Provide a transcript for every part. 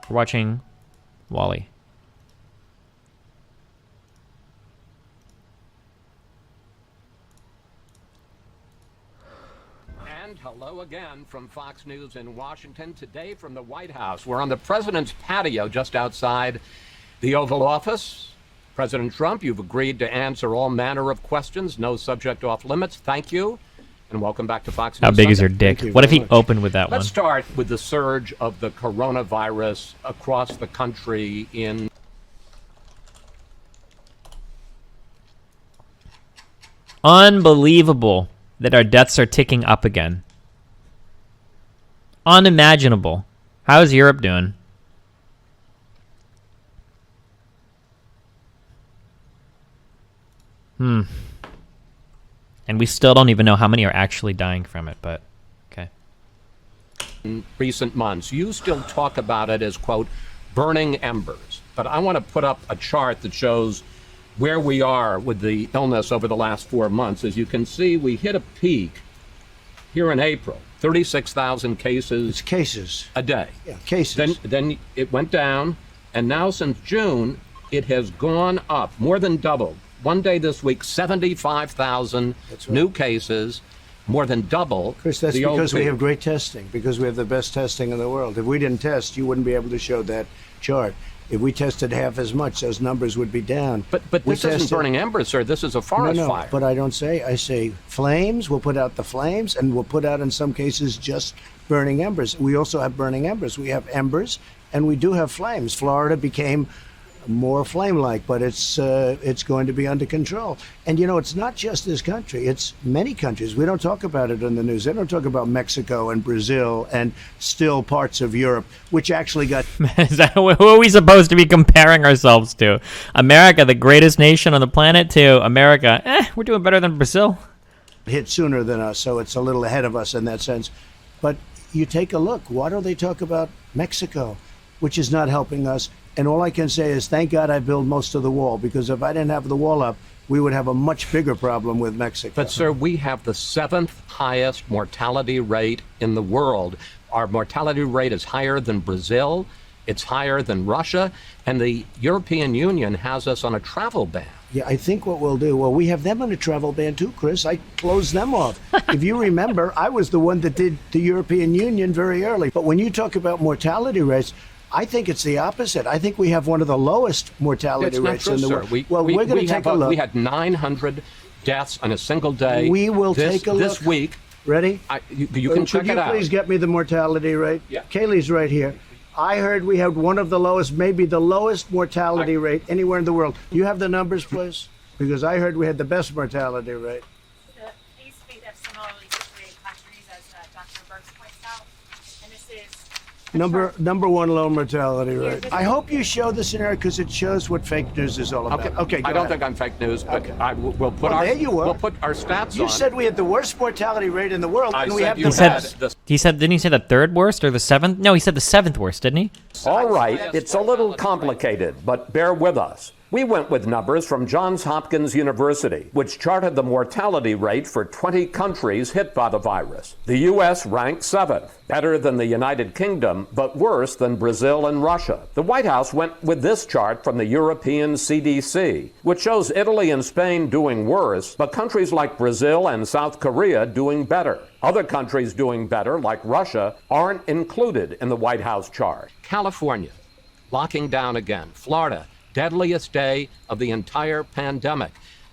for watching Wally. And hello again from Fox News in Washington. Today from the White House. We're on the president's patio just outside the Oval Office. President Trump, you've agreed to answer all manner of questions. No subject off limits. Thank you. And welcome back to Fox News. How big Sunday. is your dick? What if he opened with that one? Let's start with the surge of the coronavirus across the country in... Unbelievable that our deaths are ticking up again. Unimaginable. How's Europe doing? And we still don't even know how many are actually dying from it, but okay. In recent months, you still talk about it as, quote, burning embers. But I want to put up a chart that shows where we are with the illness over the last 4 months. As you can see, we hit a peak here in April, 36,000 cases. It's cases a day. Yeah, cases. Then it went down, and now since June, it has gone up, more than doubled. One day this week, 75,000 new cases, more than double. Chris, that's because we have great testing, because we have the best testing in the world. If we didn't test, you wouldn't be able to show that chart. If we tested half as much, those numbers would be down. But this isn't burning embers, sir. This is a forest fire. But I don't say. I say flames. We'll put out the flames, and we'll put out, in some cases, just burning embers. We also have burning embers. We have embers, and we do have flames. Florida became more flame-like, but it's going to be under control. And, you know, it's not just this country. It's many countries. We don't talk about it in the news. They don't talk about Mexico and Brazil and still parts of Europe, which actually got... Is that, who are we supposed to be comparing ourselves to? America, the greatest nation on the planet, to America, we're doing better than Brazil. Hit sooner than us, so it's a little ahead of us in that sense. But you take a look. Why don't they talk about Mexico, which is not helping us? And all I can say is, thank God I built most of the wall, because if I didn't have the wall up, we would have a much bigger problem with Mexico. But, sir, we have the 7th highest mortality rate in the world. Our mortality rate is higher than Brazil. It's higher than Russia. And the European Union has us on a travel ban. Yeah, I think what we'll do, well, we have them on a travel ban too, Chris. I closed them off. If you remember, I was the one that did the European Union very early. But when you talk about mortality rates, I think it's the opposite. I think we have one of the lowest mortality rates in the world. We're going to take a look. We had 900 deaths on a single day. We will take a look. This week. Ready? You can check it out. Could you please get me the mortality rate? Yeah. Kaylee's right here. I heard we have one of the lowest, maybe the lowest mortality rate anywhere in the world. You have the numbers, please? Because I heard we had the best mortality rate. These states have similarly situated countries, as Dr. Burks points out, and this is Number one low mortality rate. I hope you show the scenario, because it shows what fake news is all about. Okay, I don't think I'm fake news, but we'll put there you were. We'll put our stats on. You said we had the worst mortality rate in the world, and we have He said, didn't he say the 3rd worst or the 7th? No, he said the 7th worst, didn't he? All right, it's a little complicated, but bear with us. We went with numbers from Johns Hopkins University, which charted the mortality rate for 20 countries hit by the virus. The U.S. ranked 7th, better than the United Kingdom, but worse than Brazil and Russia. The White House went with this chart from the European CDC, which shows Italy and Spain doing worse, but countries like Brazil and South Korea doing better. Other countries doing better, like Russia, aren't included in the White House chart. California, locking down again. Florida, deadliest day of the entire pandemic.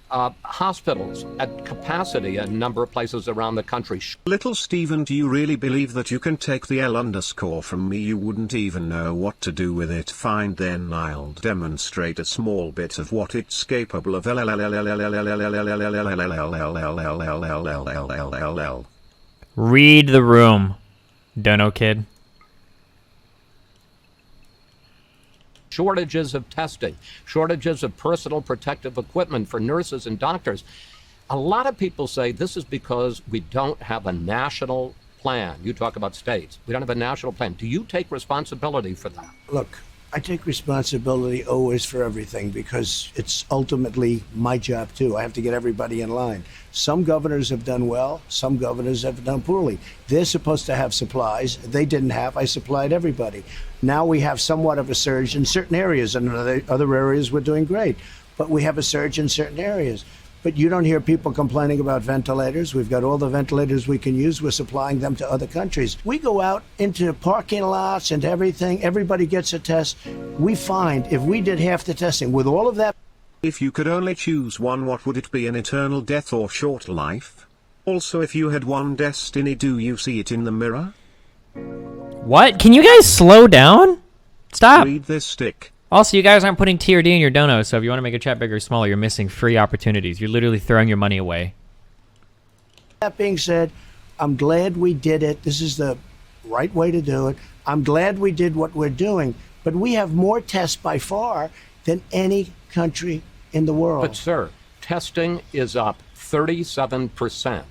Hospitals at capacity in a number of places around the country. Little Stephen, do you really believe that you can take the L_ from me? You wouldn't even know what to do with it. Fine, then I'll demonstrate a small bit of what it's capable of. Read the room, Dono Kid. Shortages of testing, shortages of personal protective equipment for nurses and doctors. A lot of people say this is because we don't have a national plan. You talk about states. We don't have a national plan. Do you take responsibility for that? Look, I take responsibility always for everything because it's ultimately my job too. I have to get everybody in line. Some governors have done well, some governors have done poorly. They're supposed to have supplies. They didn't have. I supplied everybody. Now we have somewhat of a surge in certain areas, and other areas we're doing great. But we have a surge in certain areas. But you don't hear people complaining about ventilators. We've got all the ventilators we can use. We're supplying them to other countries. We go out into parking lots and everything. Everybody gets a test. We find if we did half the testing with all of that. If you could only choose one, what would it be, an eternal death or short life? Also, if you had one destiny, do you see it in the mirror? What? Can you guys slow down? Stop. Read this stick. Also, you guys aren't putting TRD in your dono, so if you want to make a chat bigger or smaller, you're missing free opportunities. You're literally throwing your money away. That being said, I'm glad we did it. This is the right way to do it. I'm glad we did what we're doing. But we have more tests by far than any country in the world. But, sir, testing is up 37%.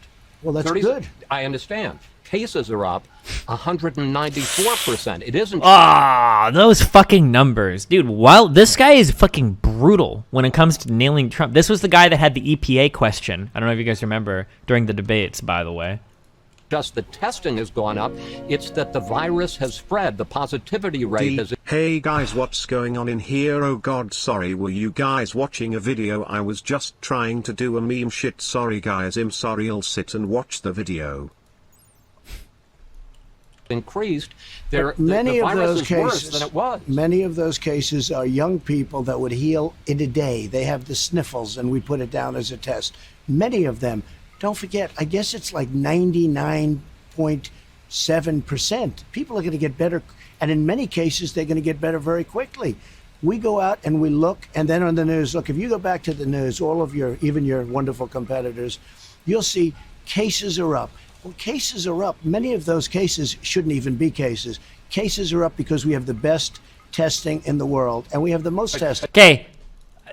Well, that's good. I understand. Cases are up 194%. It isn't. Ah, those fucking numbers. Dude, while this guy is fucking brutal when it comes to nailing Trump. This was the guy that had the EPA question. I don't know if you guys remember during the debates, by the way. Just the testing has gone up. It's that the virus has spread. The positivity rate has. Hey guys, what's going on in here? Oh god, sorry, were you guys watching a video? I was just trying to do a meme shit. Sorry guys, I'm sorry, I'll sit and watch the video. Increased. Many the of those is worse cases, than it was. many of those cases are young people that would heal in a day. They have the sniffles, and we put it down as a test. Many of them, don't forget, I guess it's like 99.7%. People are going to get better, and in many cases, they're going to get better very quickly. We go out and we look, and then on the news, look, if you go back to the news, all of your, even your wonderful competitors, you'll see cases are up. Well, cases are up. Many of those cases shouldn't even be cases. Cases are up because we have the best testing in the world, and we have the most testing. Okay,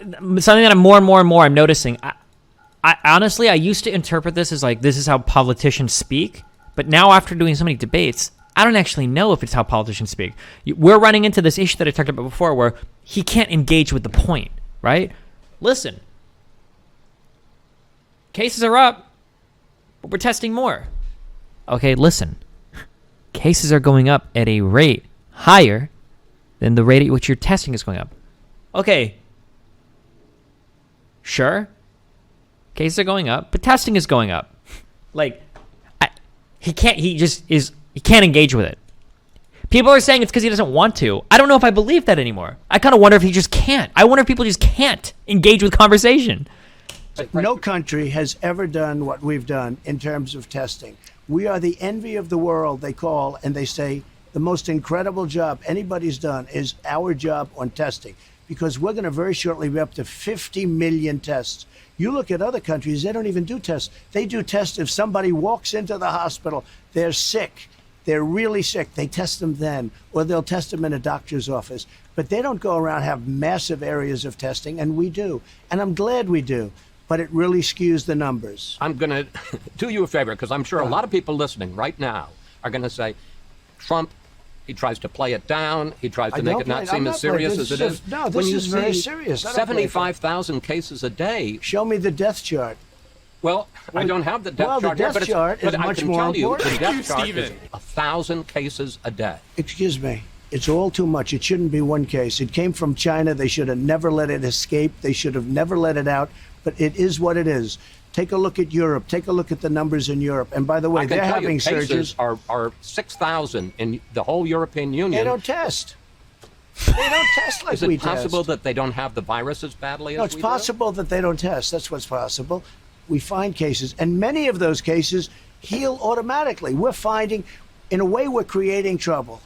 something that I'm more and more I'm noticing. I honestly, I used to interpret this as like, this is how politicians speak. But now after doing so many debates, I don't actually know if it's how politicians speak. We're running into this issue that I talked about before where he can't engage with the point, right? Listen, cases are up, but we're testing more. Okay, listen. Cases are going up at a rate higher than the rate at which your testing is going up. Okay. Sure. Cases are going up, but testing is going up. Like, he can't engage with it. People are saying it's because he doesn't want to. I don't know if I believe that anymore. I kind of wonder if he just can't. I wonder if people just can't engage with conversation. No country has ever done what we've done in terms of testing. We are the envy of the world, they call, and they say the most incredible job anybody's done is our job on testing, because we're going to very shortly be up to 50 million tests. You look at other countries, they don't even do tests. They do tests if somebody walks into the hospital, they're sick, they're really sick, they test them then, or they'll test them in a doctor's office. But they don't go around and have massive areas of testing, and we do. And I'm glad we do. But it really skews the numbers. I'm going to do you a favor, because I'm sure a lot of people listening right now are going to say, Trump, he tries to play it down. He tries to make it not seem as serious as it is. No, this is very serious. 75,000 cases a day. Show me the death chart. Well, I don't have the death chart here, but the death chart is much more important. The death chart is 1,000 cases a day. Excuse me. It's all too much. It shouldn't be one case. It came from China. They should have never let it escape. They should have never let it out. But it is what it is. Take a look at Europe. Take a look at the numbers in Europe. And by the way, they're having surges. Are 6,000 in the whole European Union. They don't test. They don't test like we test. Is it possible that they don't have the virus as badly as we do? No, it's possible that they don't test. That's what's possible. We find cases, and many of those cases heal automatically. We're finding, in a way, we're creating trouble.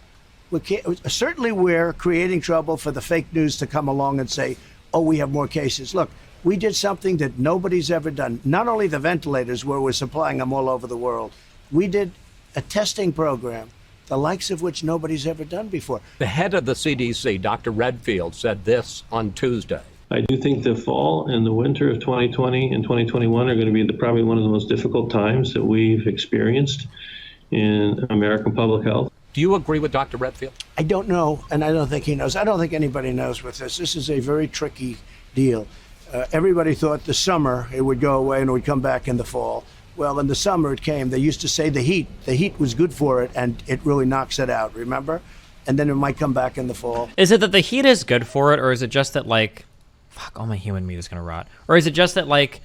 Certainly we're creating trouble for the fake news to come along and say, oh, we have more cases. Look, we did something that nobody's ever done. Not only the ventilators, where we're supplying them all over the world. We did a testing program, the likes of which nobody's ever done before. The head of the CDC, Dr. Redfield, said this on Tuesday. I do think the fall and the winter of 2020 and 2021 are going to be probably one of the most difficult times that we've experienced in American public health. Do you agree with Dr. Redfield? I don't know, and I don't think he knows. I don't think anybody knows with this. This is a very tricky deal. Everybody thought the summer it would go away and it would come back in the fall. Well, in the summer it came. They used to say the heat was good for it, and it really knocks it out, remember? And then it might come back in the fall. Is it that the heat is good for it, or is it just that, like, fuck, all my human meat is going to rot? Or is it just that, like,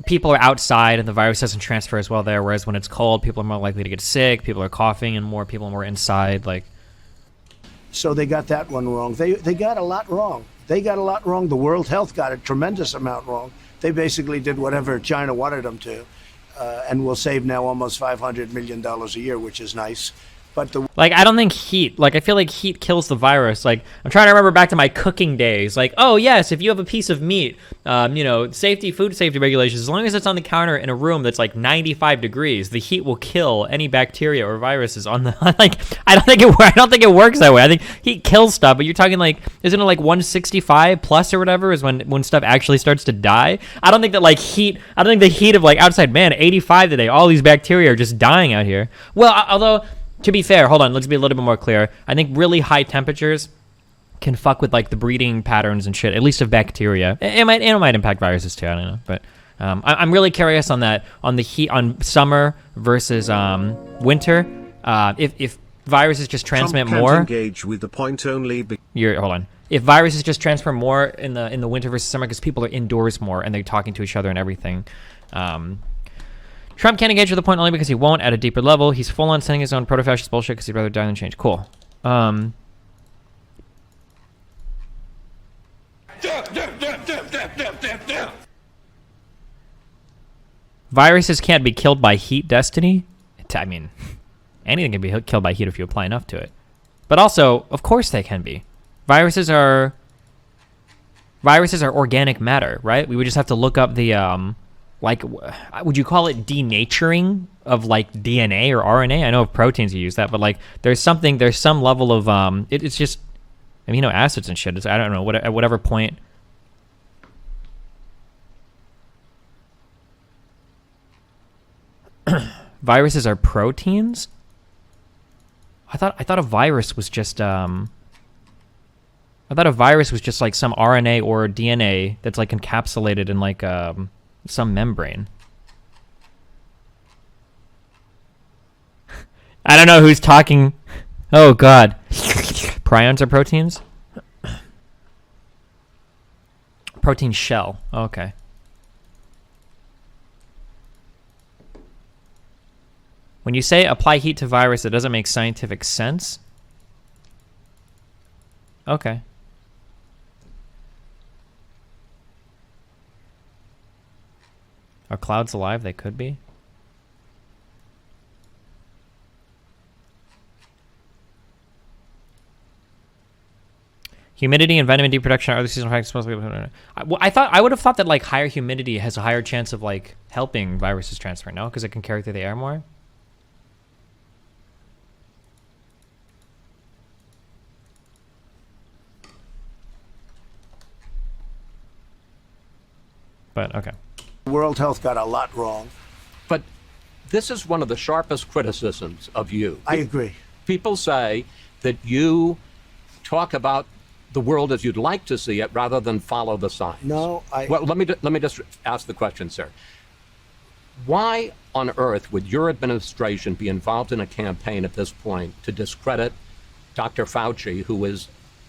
people are outside and the virus doesn't transfer as well there, whereas when it's cold, people are more likely to get sick, people are coughing, and more people are more inside, like... So they got that one wrong. They got a lot wrong. They got a lot wrong. The World Health got a tremendous amount wrong. They basically did whatever China wanted them to, and will save now almost $500 million a year, which is nice. But like, I don't think heat, like, I feel like heat kills the virus. Like, I'm trying to remember back to my cooking days. Like, oh, yes, if you have a piece of meat, you know, food safety regulations, as long as it's on the counter in a room that's like 95 degrees, the heat will kill any bacteria or viruses on the, like, I don't think it works that way. I think heat kills stuff, but you're talking like, isn't it like 165 plus or whatever is when stuff actually starts to die? I don't think that, like, I don't think the heat of, like, outside, man, 85 today, all these bacteria are just dying out here. Well, although... To be fair, hold on, let's be a little bit more clear. I think really high temperatures can fuck with, like, the breeding patterns and shit, at least of bacteria. It might impact viruses too, I don't know. But I'm really curious on that, on the heat, on summer versus winter. If viruses just transmit Trump more... can't engage with the point only hold on. If viruses just transfer more in the winter versus summer because people are indoors more and they're talking to each other and everything... Trump can't engage with the point only because he won't at a deeper level. He's full on sending his own proto-fascist bullshit because he'd rather die than change. Cool. Viruses can't be killed by heat, Destiny? I mean, anything can be killed by heat if you apply enough to it. But also, of course they can be. Viruses are organic matter, right? We would just have to look up the... like, would you call it denaturing of, like, DNA or RNA? I know of proteins you use that, but, like, there's some level of, it's just amino acids and shit. I don't know, at whatever point. Viruses are proteins? I thought a virus was just, like, some RNA or DNA that's, like, encapsulated in, like, some membrane. I don't know who's talking. Oh god. Prions are proteins? Protein shell. Okay. When you say apply heat to virus, it doesn't make scientific sense. Okay. Are clouds alive? They could be. Humidity and vitamin D production are other seasonal factors supposed to be... I would have thought that, like, higher humidity has a higher chance of, like, helping viruses transfer, no? Because it can carry through the air more? But, okay. World Health got a lot wrong. But this is one of the sharpest criticisms of you. I agree. People say that you talk about the world as you'd like to see it rather than follow the signs. No, Well, let me just ask the question, sir. Why on earth would your administration be involved in a campaign at this point to discredit Dr. Fauci, who is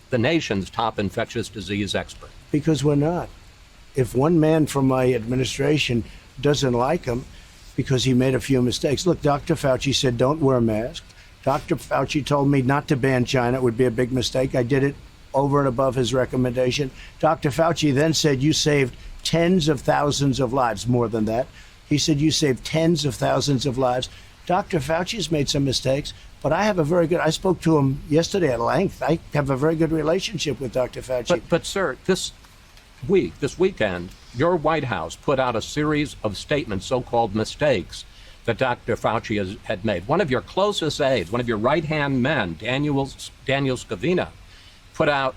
the nation's top infectious disease expert? Because we're not. If one man from my administration doesn't like him because he made a few mistakes. Look, Dr. Fauci said don't wear a mask. Dr. Fauci told me not to ban China. It would be a big mistake. I did it over and above his recommendation. Dr. Fauci then said you saved tens of thousands of lives, more than that. He said you saved tens of thousands of lives. Dr. Fauci's made some mistakes, but I spoke to him yesterday at length. I have a very good relationship with Dr. Fauci. But sir, this weekend, your White House put out a series of statements, so-called mistakes, that Dr. Fauci had made. One of your closest aides, one of your right-hand men, Daniel Scavina, put out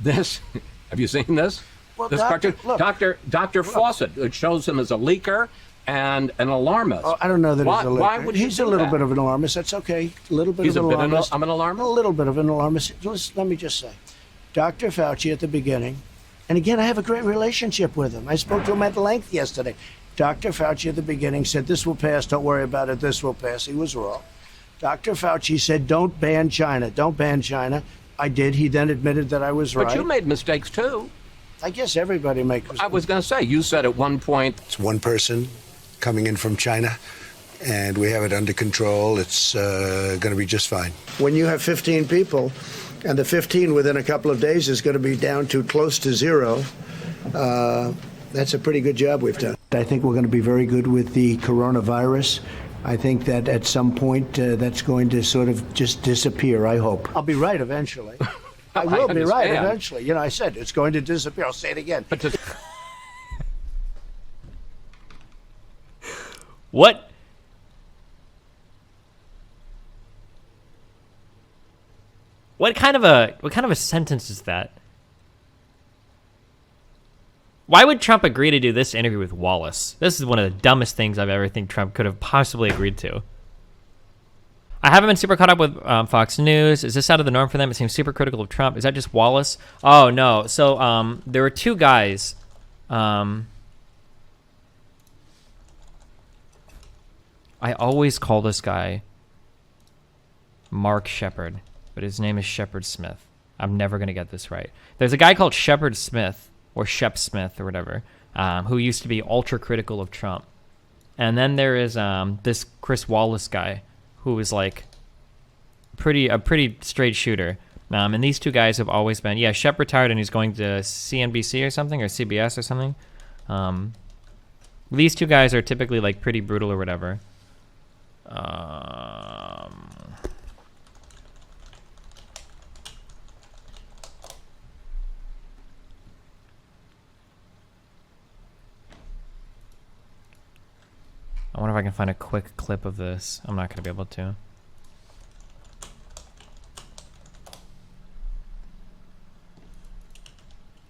this. Have you seen this? Well, this Doctor, cartoon? Dr. Fawcett, it shows him as a leaker and an alarmist. Oh, I don't know that Why would you he's do a little that? bit of an alarmist. That's okay. A little bit He's of a an bit alarmist. of an alarmist? A little bit of an alarmist. Let me just say, Dr. Fauci at the beginning, and again, I have a great relationship with him. I spoke to him at length yesterday. Dr. Fauci at the beginning said, this will pass, don't worry about it, this will pass. He was wrong. Dr. Fauci said, don't ban China, don't ban China. I did. He then admitted that I was right. But you made mistakes too. I guess everybody makes mistakes. I was going to say, you said at one point, It's one person coming in from China, and we have it under control. It's going to be just fine. When you have 15 people, and the 15 within a couple of days is going to be down to close to zero, that's a pretty good job we've done. I think we're going to be very good with the coronavirus. I think that at some point that's going to sort of just disappear, I hope. I'll be right eventually. I will be right understand. eventually. You know, I said it's going to disappear. I'll say it again. but to, What? What kind of a sentence is that? Why would Trump agree to do this interview with Wallace? This is one of the dumbest things I've ever think Trump could have possibly agreed to. I haven't been super caught up with Fox News. Is this out of the norm for them? It seems super critical of Trump. Is that just Wallace? Oh, no. So there were two guys. I always call this guy Mark Shepard, but his name is Shepard Smith. I'm never going to get this right. There's a guy called Shepard Smith, or Shep Smith, or whatever, who used to be ultra critical of Trump. And then there is this Chris Wallace guy, who is like a pretty straight shooter. And these two guys have always been, yeah, Shep retired and he's going to CNBC or something, or CBS or something. These two guys are typically like pretty brutal or whatever. I wonder if I can find a quick clip of this. I'm not going to be able to.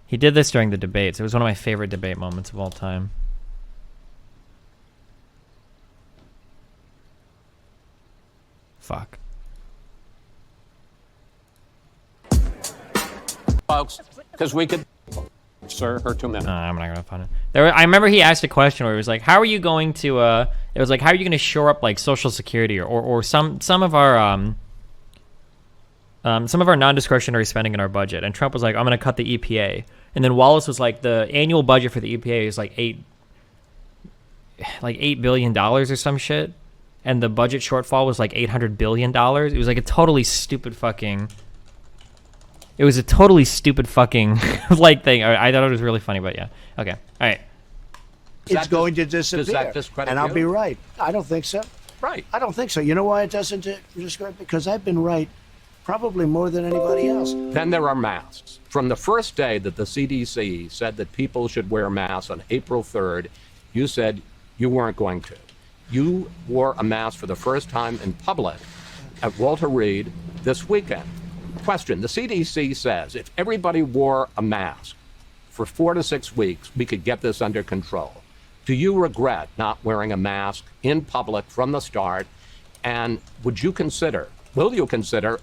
He did this during the debates. It was one of my favorite debate moments of all time. Fuck. folks, because we could, sir, her 2 minutes. I'm not gonna find it. I remember he asked a question where it was like, "How are you going to?" It was like, "How are you going to shore up like Social Security or some of our non-discretionary spending in our budget?" And Trump was like, "I'm going to cut the EPA." And then Wallace was like, "The annual budget for the EPA is like $8 billion or some shit, and the budget shortfall was like $800 billion." It was like a totally stupid fucking. It was a totally stupid fucking like thing. I thought it was really funny, but yeah. Okay. All right. It's going to disappear. Does that discredit and I'll you? be right. I don't think so. Right. I don't think so. You know why it doesn't discredit? Because I've been right probably more than anybody else. Then there are masks. From the first day that the CDC said that people should wear masks on April 3rd, you said you weren't going to. You wore a mask for the first time in public at Walter Reed this weekend. Question, the CDC says if everybody wore a mask for 4 to 6 weeks, we could get this under control. Do you regret not wearing a mask in public from the start? And will you consider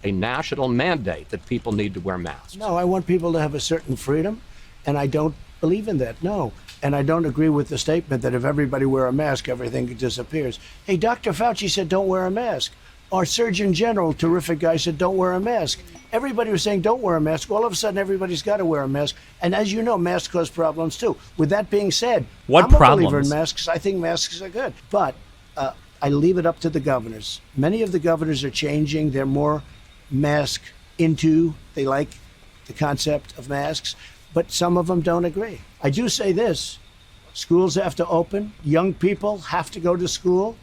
a national mandate that people need to wear masks? No, I want people to have a certain freedom, and I don't believe in that, no. And I don't agree with the statement that if everybody wear a mask, everything disappears. Hey, Dr. Fauci said don't wear a mask. Our Surgeon General, terrific guy, said don't wear a mask. Everybody was saying don't wear a mask. All of a sudden, everybody's got to wear a mask. And as you know, masks cause problems too. With that being said, What I'm a believer problems? in masks. I think masks are good. But I leave it up to the governors. Many of the governors are changing. They're more mask into. They like the concept of masks. But some of them don't agree. I do say this. Schools have to open. Young people have to go to school.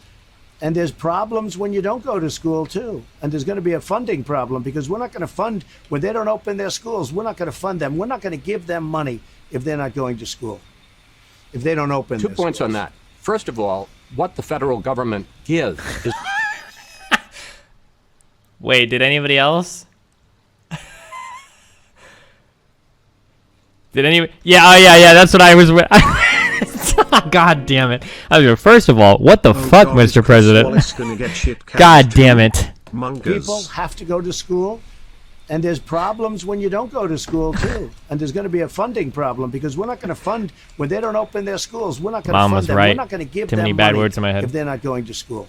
And there's problems when you don't go to school, too. And there's going to be a funding problem because we're not going to fund, when they don't open their schools, we're not going to fund them. We're not going to give them money if they're not going to school, if they don't open their 2 points schools. on that. First of all, what the federal government gives is Wait, did anybody else? Did any? Yeah. Oh yeah. That's what I was. God damn it. I mean, first of all, what the Oh fuck, God, is Mr. Chris President? Wallace gonna get shit canned God too? damn it. Mongers. People have to go to school, and there's problems when you don't go to school too. And there's going to be a funding problem because we're not going to fund when they don't open their schools. We're not going to Mom fund was them. right. We're not going to give Too them many bad money words in my head. if they're not going to school.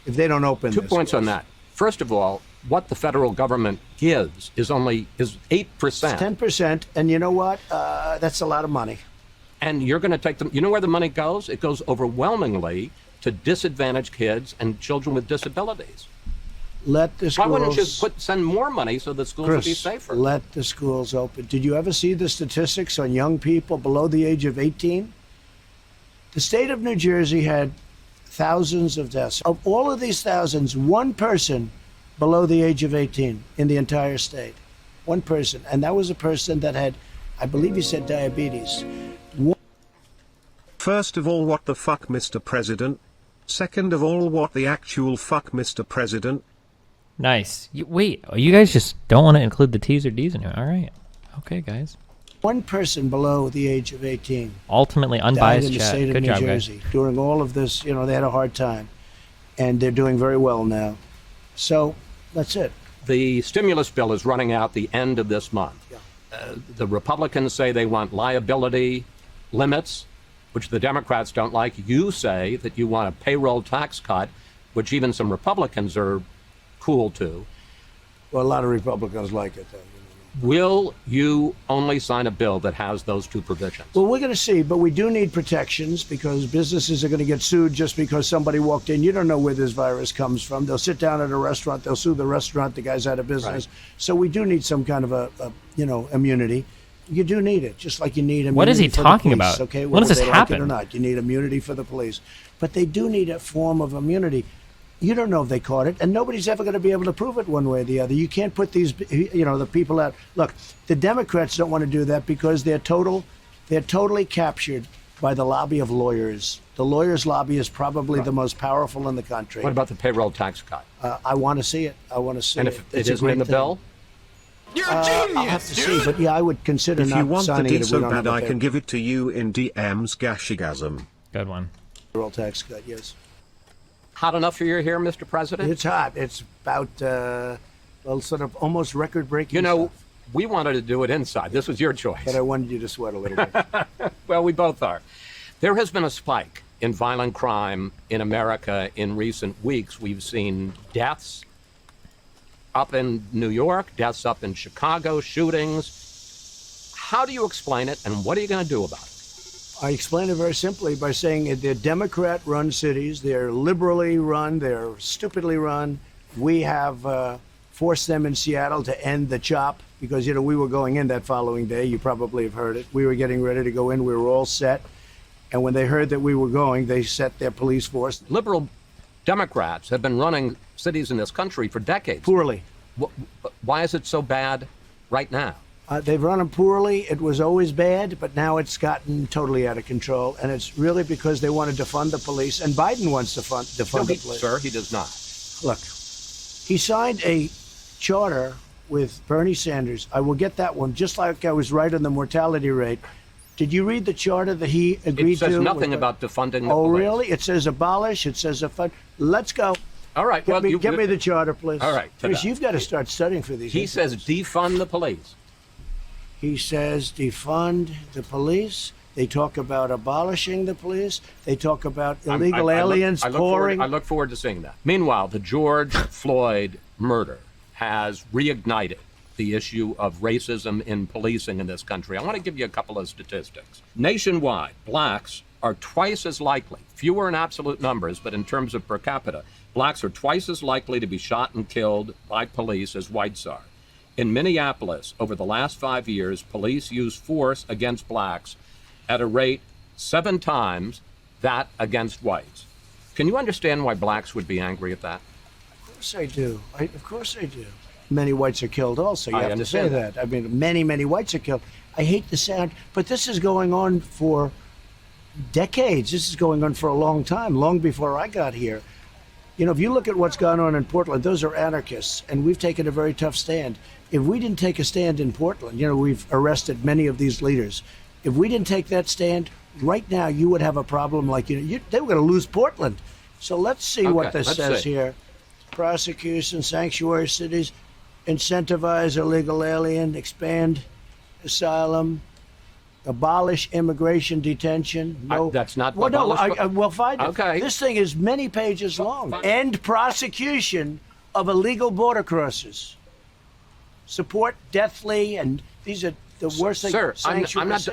If they don't open Two their points on schools. that. First of all, what the federal government gives is 8%. It's 10%, and you know what? That's a lot of money. And you're going to take them. You know where the money goes? It goes overwhelmingly to disadvantaged kids and children with disabilities. Let the Why schools. wouldn't you send more money so the schools would be Chris, safer? let the schools open. Did you ever see the statistics on young people below the age of 18? The state of New Jersey had thousands of deaths. Of all of these thousands, one person below the age of 18 in the entire state. One person. And that was a person that had, I believe he said, diabetes. First of all, what the fuck, Mr. President? Second of all, what the actual fuck, Mr. President? Nice. Wait, you guys just don't want to include the T's or D's in here. All right. Okay, guys. One person below the age of 18 Ultimately died unbiased in the chat. state of Good New job, guys. Jersey. During all of this, they had a hard time. And they're doing very well now. So that's it. The stimulus bill is running out the end of this month. The Republicans say they want liability limits, which the Democrats don't like. You say that you want a payroll tax cut, which even some Republicans are cool to. Well, a lot of Republicans like it, though. Will you only sign a bill that has those two provisions? Well, we're going to see, but we do need protections because businesses are going to get sued just because somebody walked in. You don't know where this virus comes from. They'll sit down at a restaurant. They'll sue the restaurant. The guy's out of business. Right. So we do need some kind of a immunity. You do need it, just like you need immunity. What is he for the talking police, about? Okay, When does whether this they like it happen? or not, you need immunity for the police. But they do need a form of immunity. You don't know if they caught it, and nobody's ever going to be able to prove it one way or the other. You can't put these, the people out. Look, the Democrats don't want to do that because they're totally captured by the lobby of lawyers. The lawyers' lobby is probably the most powerful in the country. What about the payroll tax cut? I want to see it. I want to see And it. if it It's a isn't in great the thing. bill? I'll have to see, but yeah, I would consider If not you want the signing D it if so we don't bad, have a I can give it to you in DMs, gashigasm. Good one. payroll tax cut. Yes. Hot enough for you here, Mr. President? It's hot. It's about sort of almost record-breaking. You know, stuff. we wanted to do it inside. This was your choice. But I wanted you to sweat a little bit. Well, we both are. There has been a spike in violent crime in America in recent weeks. We've seen deaths up in New York, deaths up in Chicago, shootings. How do you explain it, and what are you going to do about it? I explain it very simply by saying they're Democrat-run cities. They're liberally run. They're stupidly run. We have forced them in Seattle to end the CHOP because, we were going in that following day. You probably have heard it. We were getting ready to go in. We were all set. And when they heard that we were going, they set their police force. Liberal Democrats have been running cities in this country for decades. Poorly. Why is it so bad right now? They've run them poorly. It was always bad, but now it's gotten totally out of control. And it's really because they want to defund the police. And Biden wants to defund the police. Sir, he does not. Look, he signed a charter with Bernie Sanders. I will get that one, just like I was right on the mortality rate. Did you read the charter that he agreed to? It says nothing about defunding the Oh, police. really? It says abolish. It says fund. Let's go. All right. Get me the charter, please. All right, Chris, ta-da. you've got to start studying for these. He says defund the police. He says defund the police. They talk about abolishing the police. They talk about illegal aliens pouring. I look forward to seeing that. Meanwhile, the George Floyd murder has reignited the issue of racism in policing in this country. I want to give you a couple of statistics. Nationwide, blacks are twice as likely, fewer in absolute numbers, but in terms of per capita, blacks are twice as likely to be shot and killed by police as whites are. In Minneapolis, over the last 5 years, police used force against blacks at a rate 7 times that against whites. Can you understand why blacks would be angry at that? Of course I do. Of course I do. Many whites are killed also. You I have to say understand that. I mean, many whites are killed. I hate the sound, but this is going on for decades. This is going on for a long time, long before I got here. If you look at what's gone on in Portland, those are anarchists, and we've taken a very tough stand. If we didn't take a stand in Portland, we've arrested many of these leaders. If we didn't take that stand, right now you would have a problem like they were going to lose Portland. So let's see what this says here. Prosecution, sanctuary cities, incentivize illegal alien, expand asylum, abolish immigration detention. No, that's not. Well, no, we'll find it. Okay. This thing is many pages long. End prosecution of illegal border crossers. Support deathly, and these are the worst things. Sir,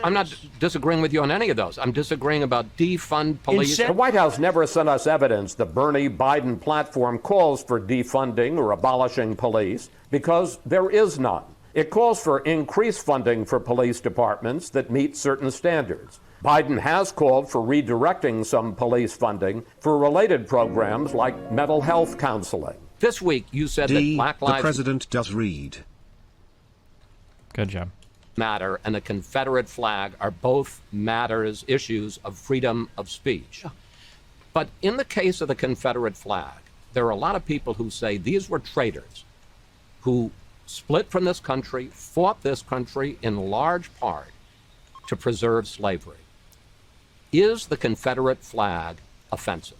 I'm not disagreeing with you on any of those. I'm disagreeing about defund police. The White House never sent us evidence the Bernie Biden platform calls for defunding or abolishing police because there is none. It calls for increased funding for police departments that meet certain standards. Biden has called for redirecting some police funding for related programs like mental health counseling. This week, you said that Black Lives the president does read. Good job. Matter and a Confederate flag are both issues of freedom of speech. But in the case of the Confederate flag, there are a lot of people who say these were traitors who split from this country, fought this country in large part to preserve slavery. Is the Confederate flag offensive?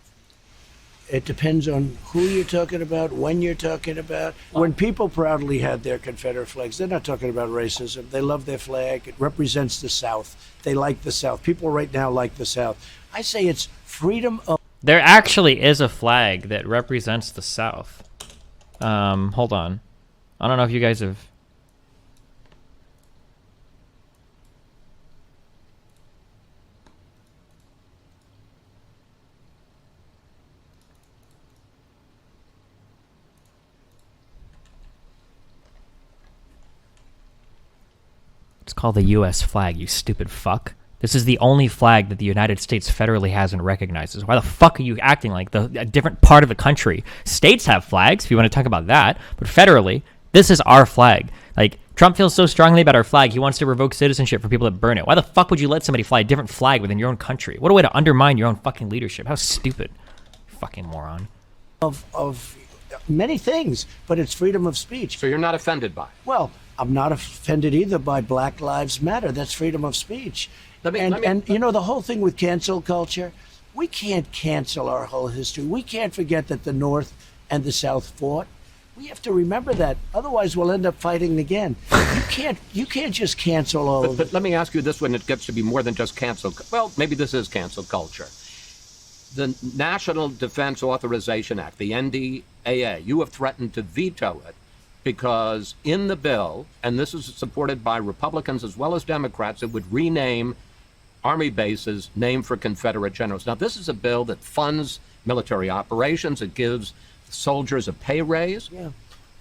It depends on who you're talking about, when you're talking about. When people proudly had their Confederate flags, they're not talking about racism. They love their flag. It represents the South. They like the South. People right now like the South. I say it's freedom of... There actually is a flag that represents the South. Hold on. I don't know if you guys have... It's called the U.S. flag, you stupid fuck. This is the only flag that the United States federally has and recognizes. Why the fuck are you acting like a different part of the country? States have flags, if you want to talk about that, but federally, this is our flag. Like, Trump feels so strongly about our flag, he wants to revoke citizenship for people that burn it. Why the fuck would you let somebody fly a different flag within your own country? What a way to undermine your own fucking leadership. How stupid. Fucking moron. Of many things, but it's freedom of speech. So you're not offended by it? Well, I'm not offended either by Black Lives Matter. That's freedom of speech. And you know, the whole thing with cancel culture, we can't cancel our whole history. We can't forget that the North and the South fought. We have to remember that. Otherwise, we'll end up fighting again. You can't just cancel all of it. But let me ask you this when it gets to be more than just cancel. Well, maybe this is cancel culture. The National Defense Authorization Act, the NDAA, you have threatened to veto it because in the bill, and this is supported by Republicans as well as Democrats, it would rename Army bases named for Confederate generals. Now, this is a bill that funds military operations. It gives soldiers a pay raise. Yeah.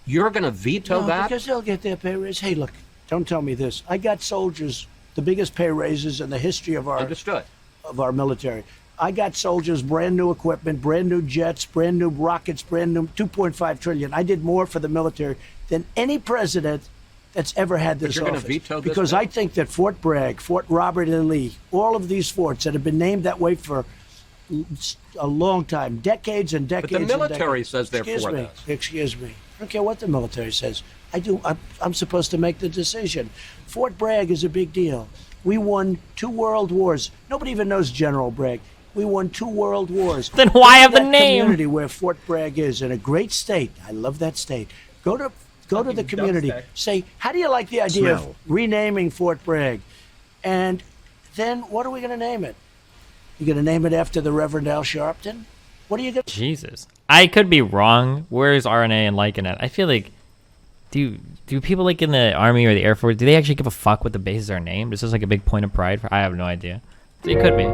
You're going to veto that? Because they'll get their pay raise. Hey, look, don't tell me this. I got soldiers the biggest pay raises in the history of our military. I got soldiers brand new equipment, brand new jets, brand new rockets, brand new $2.5 trillion. I did more for the military than any president that's ever had this office. Veto this because bill? I think that Fort Bragg, Fort Robert E. Lee, all of these forts that have been named that way for a long time, decades and decades. But the military says they're for this. Excuse me. I don't care what the military says. I'm supposed to make the decision. Fort Bragg is a big deal. We won 2 world wars. Nobody even knows General Bragg. We won 2 world wars. Then why have the name? Community where Fort Bragg is in a great state. I love that state. Go to the community. Say, how do you like the idea of renaming Fort Bragg? And then what are we going to name it? You going to name it after the Reverend Al Sharpton? What are you going to... Jesus. I could be wrong. Where is RNA and liking it? I feel like... Do people like in the Army or the Air Force, do they actually give a fuck what the bases are named? Is this like a big point of pride? I have no idea. It could be.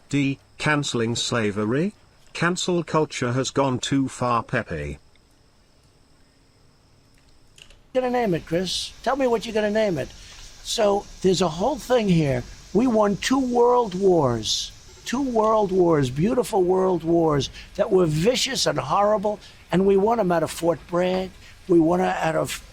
D. Canceling slavery? Cancel culture has gone too far, Pepe. Going to name it, Chris? Tell me what you're going to name it. So there's a whole thing here. We won 2 world wars. 2 world wars, beautiful world wars that were vicious and horrible, and we won them out of Fort Bragg. We won them out of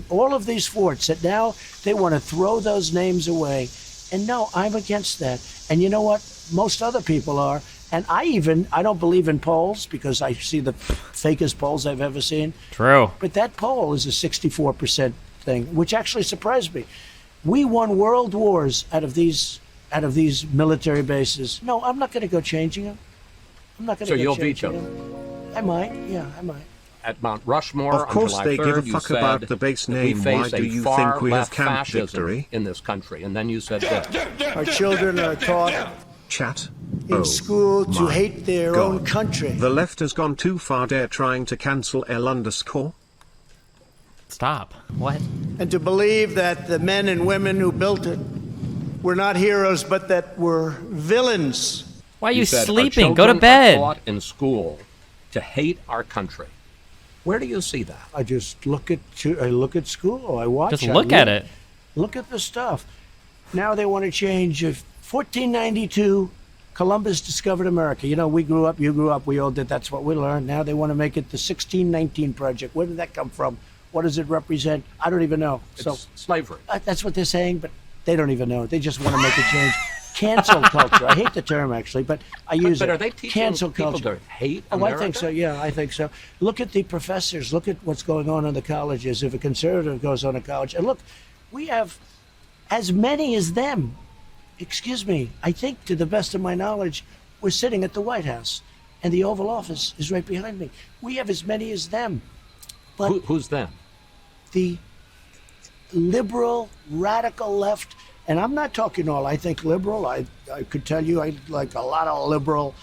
all of these forts that now they want to throw those names away. And no, I'm against that. And you know what? Most other people are. And I don't believe in polls because I see the fakest polls I've ever seen. True. But that poll is a 64% thing, which actually surprised me. We won world wars out of these military bases. No, I'm not going to go changing them. I'm not going to So go you'll changing veto them. I might. Yeah, I might. At Mount Rushmore Of course on July they 3rd, give a you fuck said about the base that name. we Why face do a you far think we have left Camp fascism Victory? in this country. And then you said this. Our children are taught Chat. in school to my hate their God. own country. The left has gone too far. Dare trying to cancel L_. Stop. What? And to believe that the men and women who built it were not heroes, but that were villains. Why are you said, sleeping? "Our Go to children are bed. taught in school to hate our country." Where do you see that? I just look at school. I watch. Just I look at it. Look at the stuff. Now they want to change. 1492, Columbus discovered America. You know, we grew up, you grew up, we all did. That's what we learned. Now they want to make it the 1619 Project. Where did that come from? What does it represent? I don't even know. It's slavery. That's what they're saying, but they don't even know. They just want to make a change. Cancel culture. I hate the term, actually, but I use it. But are they teaching Cancel people culture. to hate Oh, America? I think so. Yeah, I think so. Look at the professors. Look at what's going on in the colleges. If a conservative goes on a college, and look, we have as many as them. Excuse me. I think, to the best of my knowledge, we're sitting at the White House, and the Oval Office is right behind me. We have as many as them. But Who's them? the liberal, radical left, and I'm not talking all. I think liberal. I could tell you I like a lot of liberal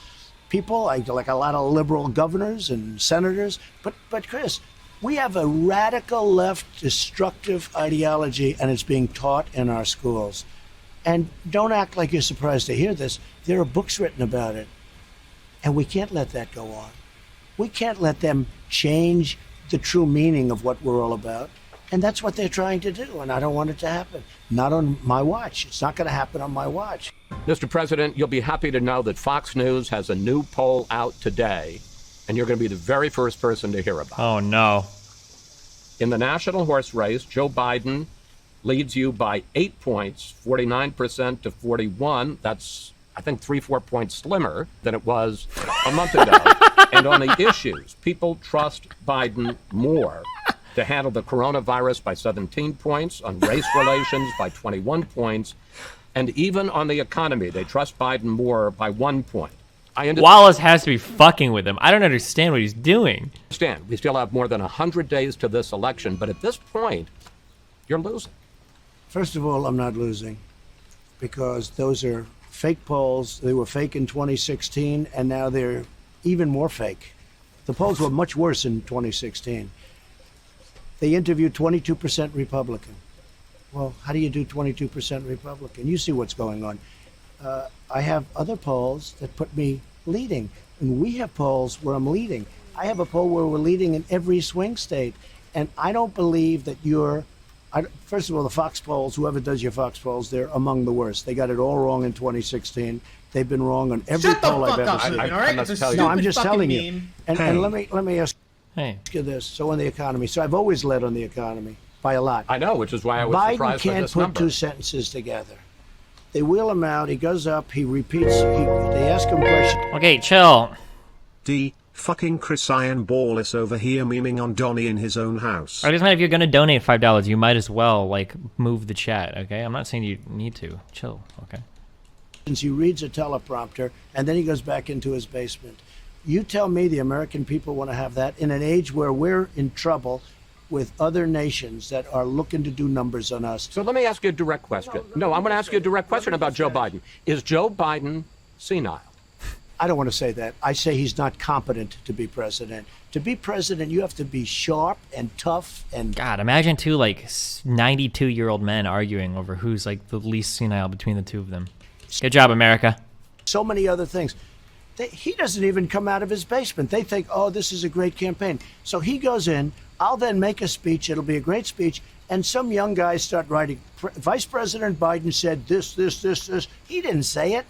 people. I like a lot of liberal governors and senators. But Chris, we have a radical left destructive ideology, and it's being taught in our schools. And don't act like you're surprised to hear this. There are books written about it. And we can't let that go on. We can't let them change the true meaning of what we're all about. And that's what they're trying to do. And I don't want it to happen. Not on my watch. It's not going to happen on my watch. Mr. President, you'll be happy to know that Fox News has a new poll out today, and you're going to be the very first person to hear about it. Oh, no. In the national horse race, Joe Biden leads you by 8 points, 49% to 41. That's, I think, 3-4 points slimmer than it was a month ago. And on the issues, people trust Biden more to handle the coronavirus by 17 points, on race relations by 21 points, and even on the economy, they trust Biden more by 1 point. Wallace has to be fucking with him. I don't understand what he's doing. Understand, we still have more than 100 days to this election, but at this point, you're losing. First of all, I'm not losing because those are fake polls. They were fake in 2016, and now they're even more fake. The polls were much worse in 2016. They interviewed 22% Republican. Well, how do you do 22% Republican? You see what's going on. I have other polls that put me leading, and we have polls where I'm leading. I have a poll where we're leading in every swing state, and I don't believe that first of all, the Fox polls, whoever does your Fox polls, they're among the worst. They got it all wrong in 2016. They've been wrong on every poll I've ever seen. I must tell you. No, I'm just telling you. And let me ask Hey. you this. So on the economy, so I've always led on the economy by a lot. I know, which is why I was Biden surprised by can't this put number. two sentences together. They wheel him out. He goes up. He repeats. They ask him questions. Okay, chill. D. Fucking Chris Iron Wallace over here memeing on Donnie in his own house. I just meant if you're gonna donate $5, you might as well like move the chat. Okay, I'm not saying you need to. Chill. Okay. He reads a teleprompter, and then he goes back into his basement. You tell me the American people want to have that in an age where we're in trouble with other nations that are looking to do numbers on us. So let me ask you a direct question. No, I'm going to ask you a direct question about Joe Biden. Is Joe Biden senile? I don't want to say that. I say he's not competent to be president. To be president, you have to be sharp and tough and... God, imagine two like 92-year-old men arguing over who's like the least senile between the two of them. Good job, America. So many other things. He doesn't even come out of his basement. They think, oh, this is a great campaign. So he goes in. I'll then make a speech. It'll be a great speech. And some young guys start writing, Vice President Biden said this. He didn't say it.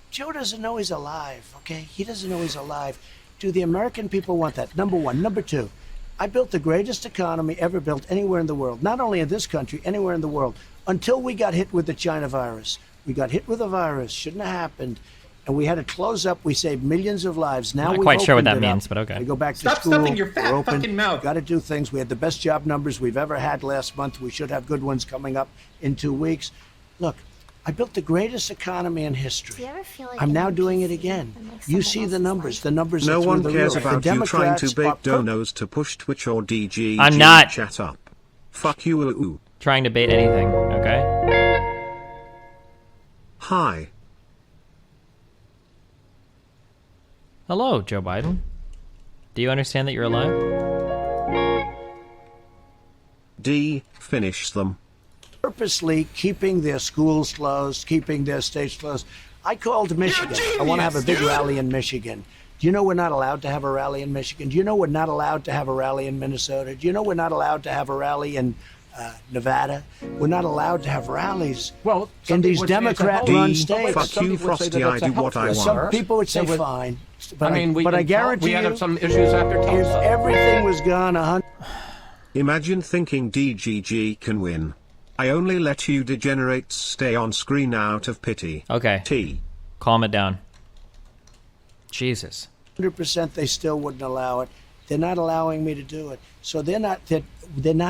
Joe doesn't know he's alive, okay? He doesn't know he's alive. Do the American people want that? Number one. Number two, I built the greatest economy ever built anywhere in the world. Not only in this country, anywhere in the world. Until we got hit with the China virus. We got hit with a virus. Shouldn't have happened. And we had to close up. We saved millions of lives. Now Not we've quite sure what opened that it means, up. but okay. We go back to Stop school. stuffing your fat we're open. fucking mouth. Got to do things. We had the best job numbers we've ever had last month. We should have good ones coming up in 2 weeks. Look, I built the greatest economy in history. Do you ever feel like I'm now an doing it NPC again. that makes You someone see the else's numbers. life? The numbers No are through one the cares roof. about The you trying to Democrats bait are donos to push Twitch or DG. I'm not. Chat up. Fuck you. Ooh. Trying to bait anything, okay? Hi. Hello, Joe Biden. Do you understand that you're alive? D. Finish them. purposely keeping their schools closed, keeping their states closed. I called Michigan. I want to have a big rally in Michigan. Do you know we're not allowed to have a rally in Michigan? Do you know we're not allowed to have a rally in Minnesota? Do you know we're not allowed to have a rally in Nevada? We're not allowed to have rallies in these Democrat-run states. Fuck you, Frosty, I do what I want. Some people would say fine, but I guarantee we you, had some issues after if Tulsa. everything was gone 100. Imagine thinking DGG can win. I only let you degenerates stay on screen out of pity. Okay. T. Calm it down. Jesus. 100% they still wouldn't allow it. They're not allowing me to do it. So they're not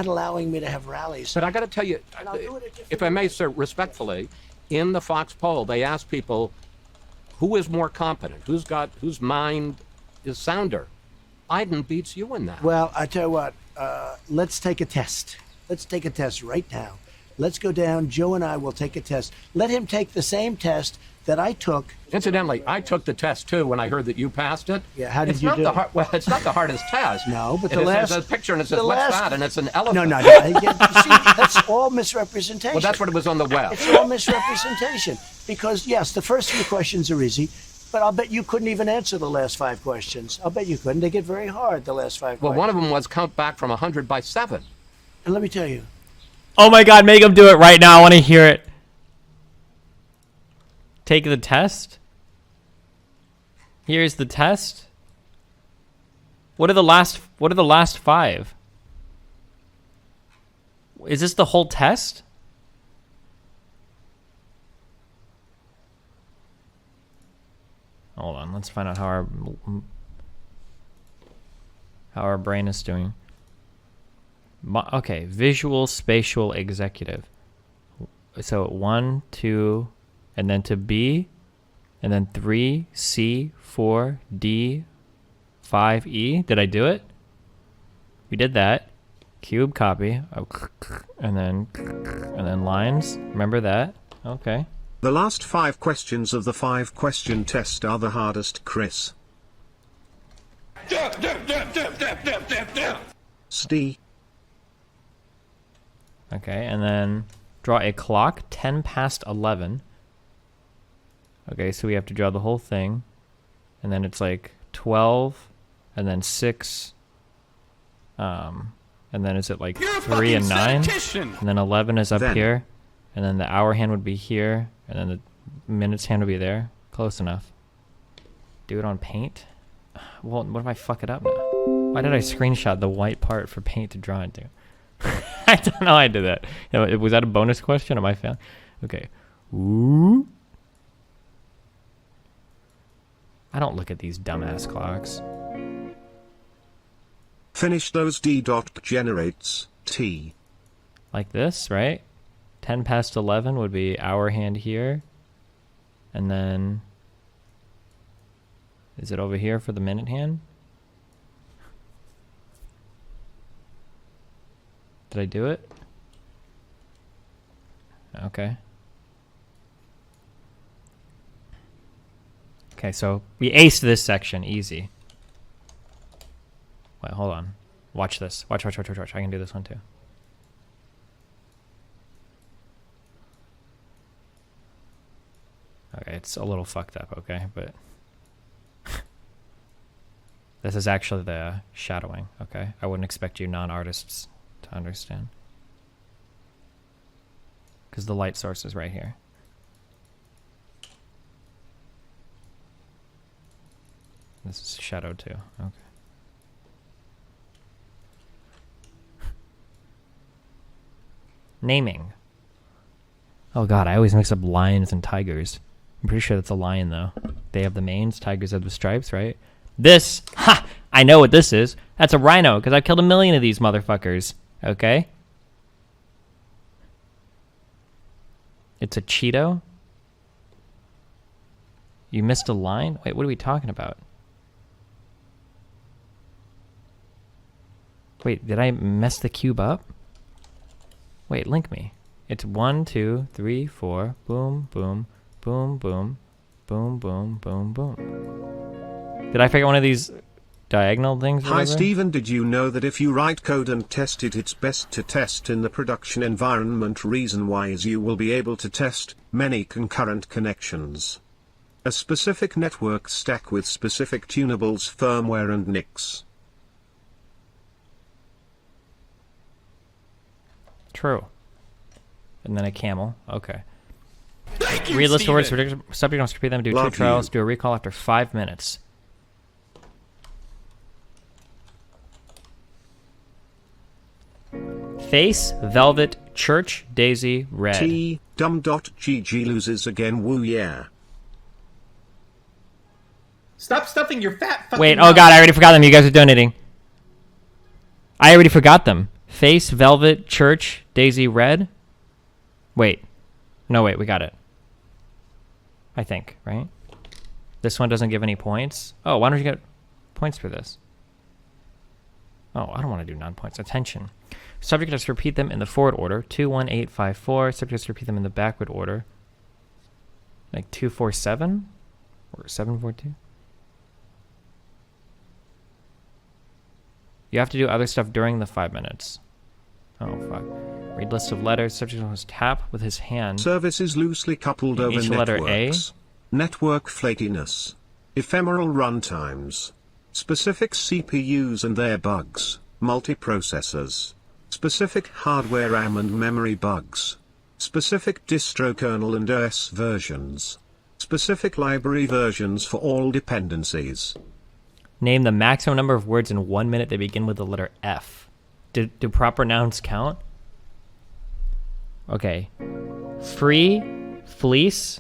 allowing me to have rallies. But I got to tell you, I'll do it a different if I may, sir, respectfully, in the Fox poll, they asked people who is more competent, whose mind is sounder. Biden beats you in that. Well, I tell you what, let's take a test. Let's take a test right now. Let's go down. Joe and I will take a test. Let him take the same test that I took. Incidentally, I took the test too when I heard that you passed it. Yeah, how did it's you not do the it? Well, it's not the hardest test. No, but It the is- last there's a picture and it says the what's last- that, and it's an elephant. No, see, that's all misrepresentation. Well, that's what it was on the web. It's all misrepresentation. Because yes, the first few questions are easy, but I'll bet you couldn't even answer the last 5 questions. I'll bet you couldn't. They get very hard, the last 5 Well, questions. one of them was count back from 100 by 7. And let me tell you, Oh my god, make him do it right now. I want to hear it. Take the test. Here's the test. What are the last 5? Is this the whole test? Hold on, let's find out how our brain is doing. Okay, visual spatial executive. So 1, 2, and then to B, and then 3, C, 4, D, 5, E. Did I do it? We did that. Cube copy. And then lines. Remember that? Okay. The last 5 questions of the 5-question test are the hardest, Chris. Steve. Okay, and then draw a clock, 10 past 11. Okay, so we have to draw the whole thing. And then it's like 12, and then 6. And then is it like 3 and 9? And then 11 is up Then. here. And then the hour hand would be here. And then the minutes hand would be there. Close enough. Do it on paint? Well, what if I fuck it up now? Why did I screenshot the white part for paint to draw into? I don't know how I did that. Was that a bonus question? Am I failing? Okay. Ooh. I don't look at these dumbass clocks. Finish those D. Generates, T. Like this, right? 10 past 11 would be hour hand here. And then... Is it over here for the minute hand? Did I do it? Okay. Okay, so we aced this section. Easy. Wait, hold on. Watch this. Watch. I can do this one too. Okay, it's a little fucked up, okay? But... this is actually the shadowing, okay? I wouldn't expect you non-artists to understand. Because the light source is right here. This is shadow too, okay. Naming. Oh god, I always mix up lions and tigers. I'm pretty sure that's a lion, though. They have the manes, tigers have the stripes, right? This, ha! I know what this is. That's a rhino, because I've killed 1 million of these motherfuckers. Okay? It's a Cheeto? You missed a line? Wait, what are we talking about? Wait, did I mess the cube up? Wait, link me. It's 1, 2, 3, 4. Boom, boom, boom, boom, boom, boom, boom, boom. Did I figure one of these diagonal things? Hi Stephen, did you know that if you write code and test it, it's best to test in the production environment? Reason why is you will be able to test many concurrent connections. A specific network stack with specific tunables, firmware and NICs. True. And then a camel. Okay. Read list of words. Subject must repeat them. Do Love 2 trials. you. Do a recall after 5 minutes. Face, velvet, church, daisy, red. T, dumb.gg loses again, woo yeah. Stop stuffing your fat fucking Wait, oh mouth. god, I already forgot them. You guys are donating. I already forgot them. Face, velvet, church, daisy, red. Wait. No, wait, we got it. I think, right? This one doesn't give any points. Oh, why don't you get points for this? Oh, I don't want to do non-points. Attention. Subject has to repeat them in the forward order. 2, 1, 8, 5, 4. Subject has to repeat them in the backward order. Like 2, 4, 7? Or 7, 4, 2? You have to do other stuff during the 5 minutes. Oh, fuck. Read list of letters. Subject must tap with his hand. Service is loosely coupled over Each letter A. networks. Network flakiness. Ephemeral runtimes. Specific CPUs and their bugs. Multiprocessors. Specific hardware RAM and memory bugs. Specific distro kernel and OS versions. Specific library versions for all dependencies. Name the maximum number of words in 1 minute that begin with the letter F. Do proper nouns count? Okay. Free, fleece,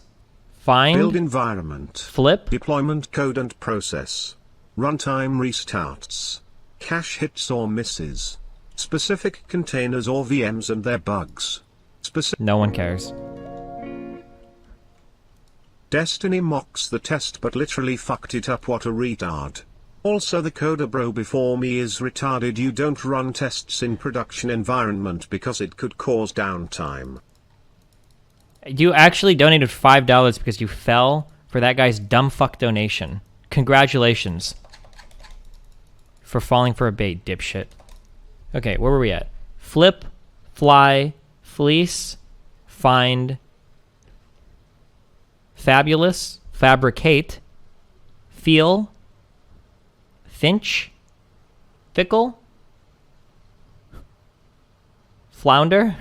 find, Build environment. flip, Deployment code and process. Runtime restarts. Cache hits or misses. Specific containers or VMs and their bugs. no one cares. Destiny mocks the test but literally fucked it up, what a retard. Also the coder bro before me is retarded. You don't run tests in production environment because it could cause downtime. You actually donated $5 because you fell for that guy's dumb fuck donation. Congratulations. For falling for a bait, dipshit. Okay, where were we at? Flip, fly, fleece, find, fabulous, fabricate, feel, finch, fickle, flounder,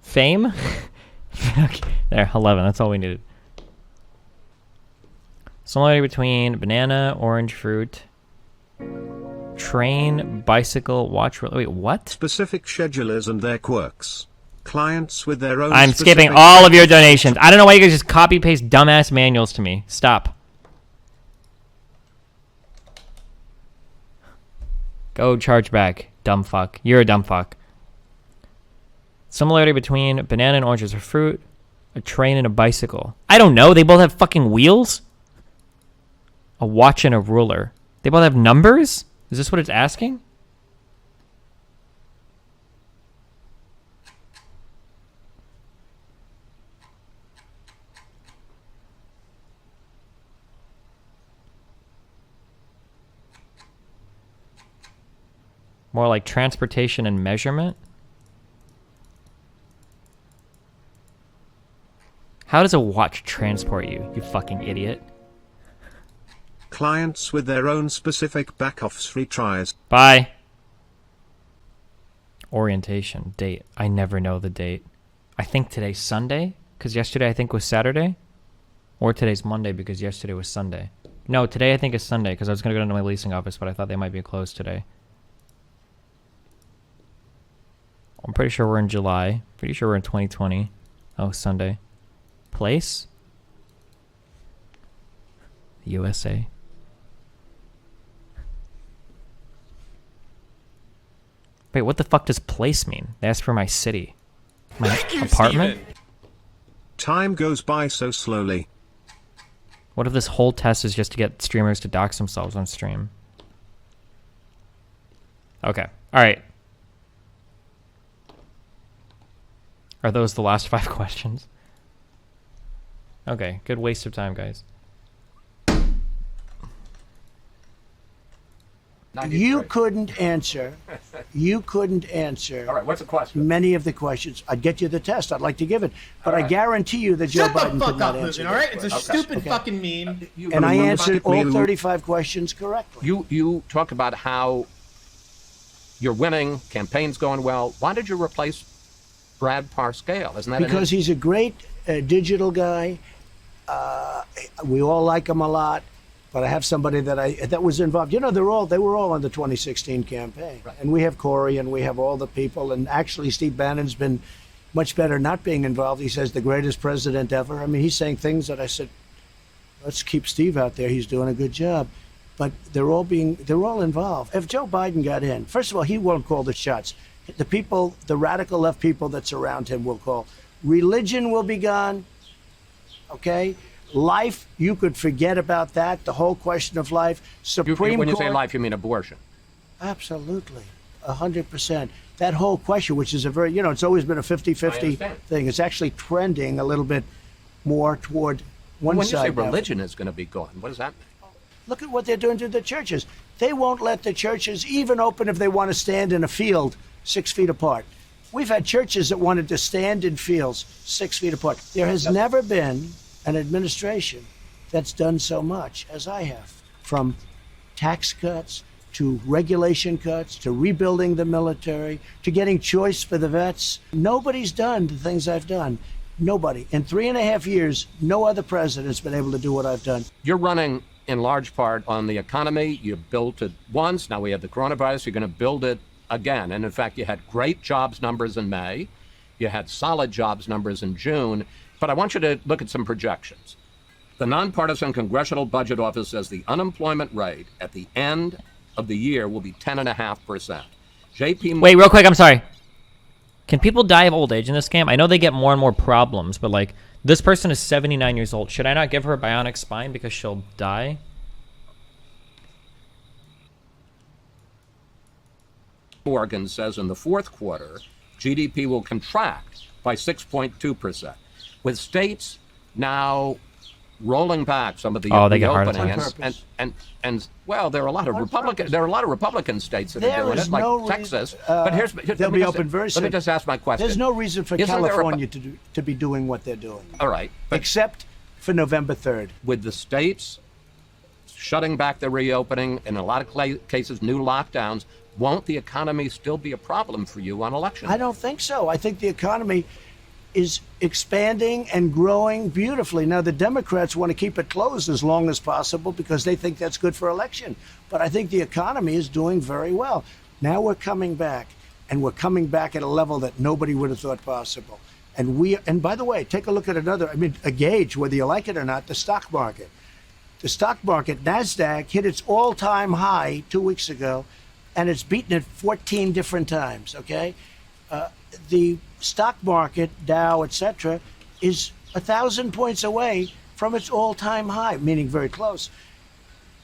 fame. Okay, there, 11. That's all we needed. Similarity between banana, orange fruit, train, bicycle, watch. Wait, what? Specific schedulers and their quirks. Clients with their own. I'm skipping specific all of your donations. I don't know why you guys just copy paste dumbass manuals to me. Stop. Go charge back, dumb fuck. You're a dumb fuck. Similarity between banana and orange is a fruit, a train and a bicycle. I don't know. They both have fucking wheels. A watch and a ruler. They both have numbers? Is this what it's asking? More like transportation and measurement? How does a watch transport you, you fucking idiot? Clients with their own specific backoffs retries. Bye. Orientation. Date. I never know the date. I think today's Sunday, because yesterday I think was Saturday. Or today's Monday, because yesterday was Sunday. No, today I think is Sunday, because I was going to go to my leasing office, but I thought they might be closed today. I'm pretty sure we're in July. Pretty sure we're in 2020. Oh, Sunday. Place? The USA. Wait, what the fuck does place mean? They asked for my city. My apartment? Time goes by so slowly. What if this whole test is just to get streamers to dox themselves on stream? Okay. Alright. Are those the last 5 questions? Okay, good waste of time, guys. You couldn't answer. You couldn't answer. All right, what's the question? Many of the questions. I'd get you the test. I'd like to give it, but I guarantee you that Joe Shut Biden the could fuck not up, answer. Putin, all right? It's a that. stupid fucking meme. And I answered all mean- 35 questions correctly. You talk about how you're winning, campaign's going well. Why did you replace Brad Parscale? Isn't that Because he's a great digital guy. We all like him a lot. But I have somebody that was involved. You know, they were all on the 2016 campaign, right. And we have Corey, and we have all the people. And actually, Steve Bannon's been much better not being involved. He says the greatest president ever. I mean, he's saying things that I said, let's keep Steve out there. He's doing a good job. But they're all involved. If Joe Biden got in, first of all, he won't call the shots. The people, the radical left people that surround him will call. Religion will be gone. Okay. Life, you could forget about that. The whole question of life. Supreme Court. When you say life, you mean abortion. Absolutely. 100%. That whole question, which is a very, it's always been a 50-50 thing. It's actually trending a little bit more toward one When side. you say religion is going to be gone, what does that mean? Look at what they're doing to the churches. They won't let the churches even open if they want to stand in a field 6 feet apart. We've had churches that wanted to stand in fields 6 feet apart. There has never been an administration that's done so much as I have, from tax cuts to regulation cuts to rebuilding the military to getting choice for the vets. Nobody's done the things I've done. Nobody. In 3.5 years, no other president's been able to do what I've done. You're running in large part on the economy. You built it once. Now we have the coronavirus. You're going to build it again. And in fact, you had great jobs numbers in May. You had solid jobs numbers in June. But I want you to look at some projections. The Nonpartisan Congressional Budget Office says the unemployment rate at the end of the year will be 10.5%. Wait, real quick, I'm sorry. Can people die of old age in this game? I know they get more and more problems, but like, this person is 79 years old. Should I not give her a bionic spine because she'll die? Morgan says in the fourth quarter, GDP will contract by 6.2%. With states now rolling back some of the reopening, and well, there are a lot of Republican states that are doing it, like Texas. But here's they'll be open very soon. Let me just ask my question. There's no reason for California to be doing what they're doing. All right, except for November 3rd. With the states shutting back the reopening, in a lot of cases, new lockdowns, won't the economy still be a problem for you on election day? I don't think so. I think the economy is expanding and growing beautifully. Now, the Democrats want to keep it closed as long as possible because they think that's good for election. But I think the economy is doing very well. Now we're coming back, and we're coming back at a level that nobody would have thought possible. And by the way, take a look at a gauge, whether you like it or not, the stock market. The stock market, NASDAQ, hit its all-time high 2 weeks ago, and it's beaten it 14 different times, okay? The stock market, Dow, etc., is 1,000 points away from its all-time high, meaning very close.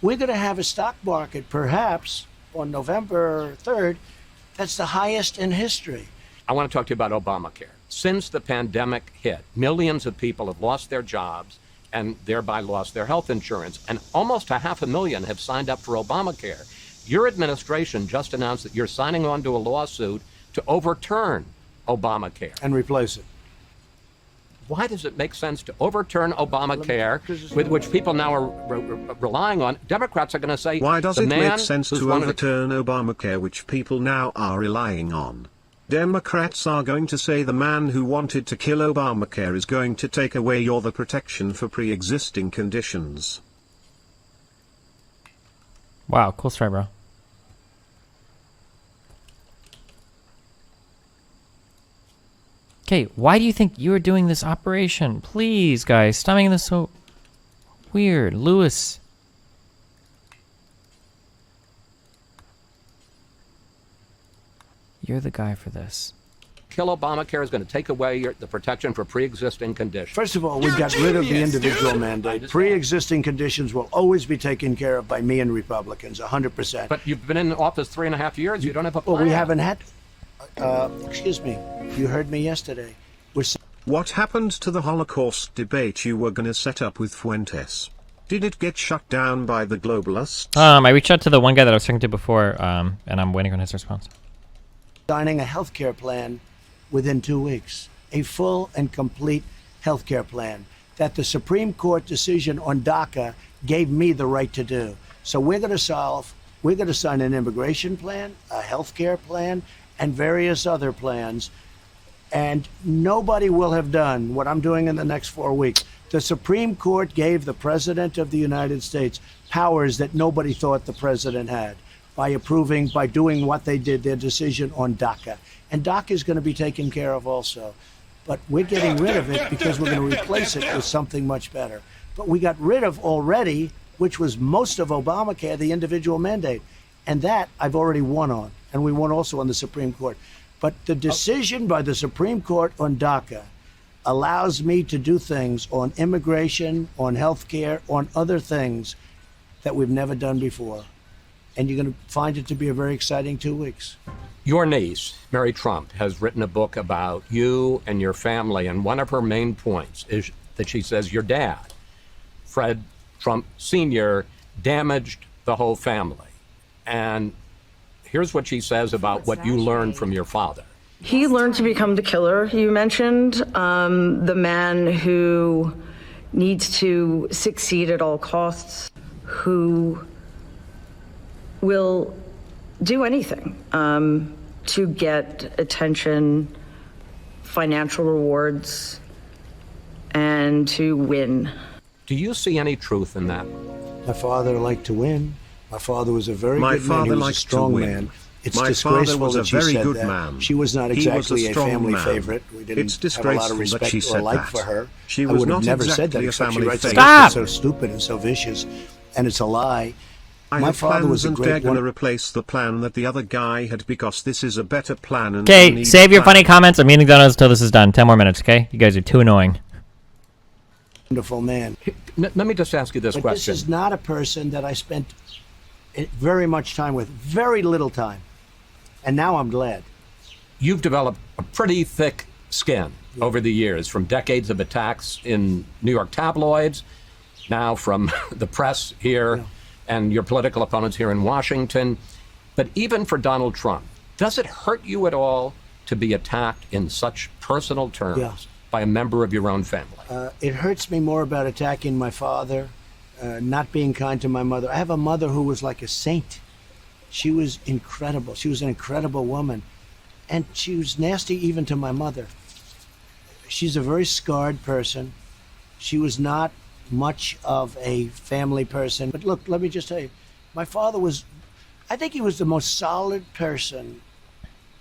We're going to have a stock market, perhaps, on November 3rd, that's the highest in history. I want to talk to you about Obamacare. Since the pandemic hit, millions of people have lost their jobs and thereby lost their health insurance, and almost 500,000 have signed up for Obamacare. Your administration just announced that you're signing on to a lawsuit to overturn Obamacare. And replace it. Why does it make sense to overturn Obamacare, with which people now are relying on? Democrats are going to say, why does it make sense to overturn Obamacare, which people now are relying on? Democrats are going to say the man who wanted to kill Obamacare is going to take away the protection for pre-existing conditions. Wow, cool story, bro. Okay, why do you think you're doing this operation? Please, guys, stop making this so weird. Lewis. You're the guy for this. Kill Obamacare is going to take away the protection for pre-existing conditions. First of all, we got rid of the individual mandate. Pre-existing conditions will always be taken care of by me and Republicans, 100%. But you've been in office 3.5 years. You don't have a plan. Well, we haven't had... excuse me. You heard me yesterday. What happened to the Holocaust debate you were going to set up with Fuentes? Did it get shut down by the globalists? I reached out to the one guy that I was talking to before, and I'm waiting on his response. Signing a health care plan within 2 weeks. A full and complete health care plan that the Supreme Court decision on DACA gave me the right to do. So we're going to sign an immigration plan, a health care plan, and various other plans. And nobody will have done what I'm doing in the next 4 weeks. The Supreme Court gave the President of the United States powers that nobody thought the President had by doing what they did, their decision on DACA. And DACA is going to be taken care of also. But we're getting rid of it because we're going to replace it with something much better. But we got rid of already, which was most of Obamacare, the individual mandate. And that I've already won on. And we won also on the Supreme Court. But the decision by the Supreme Court on DACA allows me to do things on immigration, on health care, on other things that we've never done before. And you're going to find it to be a very exciting 2 weeks. Your niece, Mary Trump, has written a book about you and your family, and one of her main points is that she says your dad, Fred Trump Sr., damaged the whole family. And here's what she says about what you learned from your father. He learned to become the killer you mentioned, the man who needs to succeed at all costs, who will do anything to get attention, financial rewards, and to win. Do you see any truth in that? My father liked to win. My father was a very good man. He was a strong man. It's My disgraceful father was a that she very said good that. man. She was not He was a exactly a strong family man. favorite. We didn't It's have a lot of disgraceful that respect she or said like that. for her. She I was would have not never said that exactly a except she family writes favorite. things so stupid and so vicious, and it's a lie. I My have father was plans a and great they're going to one. replace the plan that the other guy had because this is a better plan. And Okay, they need save your plan. funny comments. I'm eating donuts until this is done. 10 more minutes, okay? You guys are too annoying. Wonderful man. Let me just ask you this But question. this is not a person that I spent very much time with, very little time. And now I'm glad. You've developed a pretty thick skin over the years, from decades of attacks in New York tabloids, now from the press here, and your political opponents here in Washington. But even for Donald Trump, does it hurt you at all to be attacked in such personal terms by a member of your own family? It hurts me more about attacking my father, not being kind to my mother. I have a mother who was like a saint. She was incredible. She was an incredible woman. And she was nasty even to my mother. She's a very scarred person. She was not much of a family person. But look, let me just tell you, my father was, I think he was the most solid person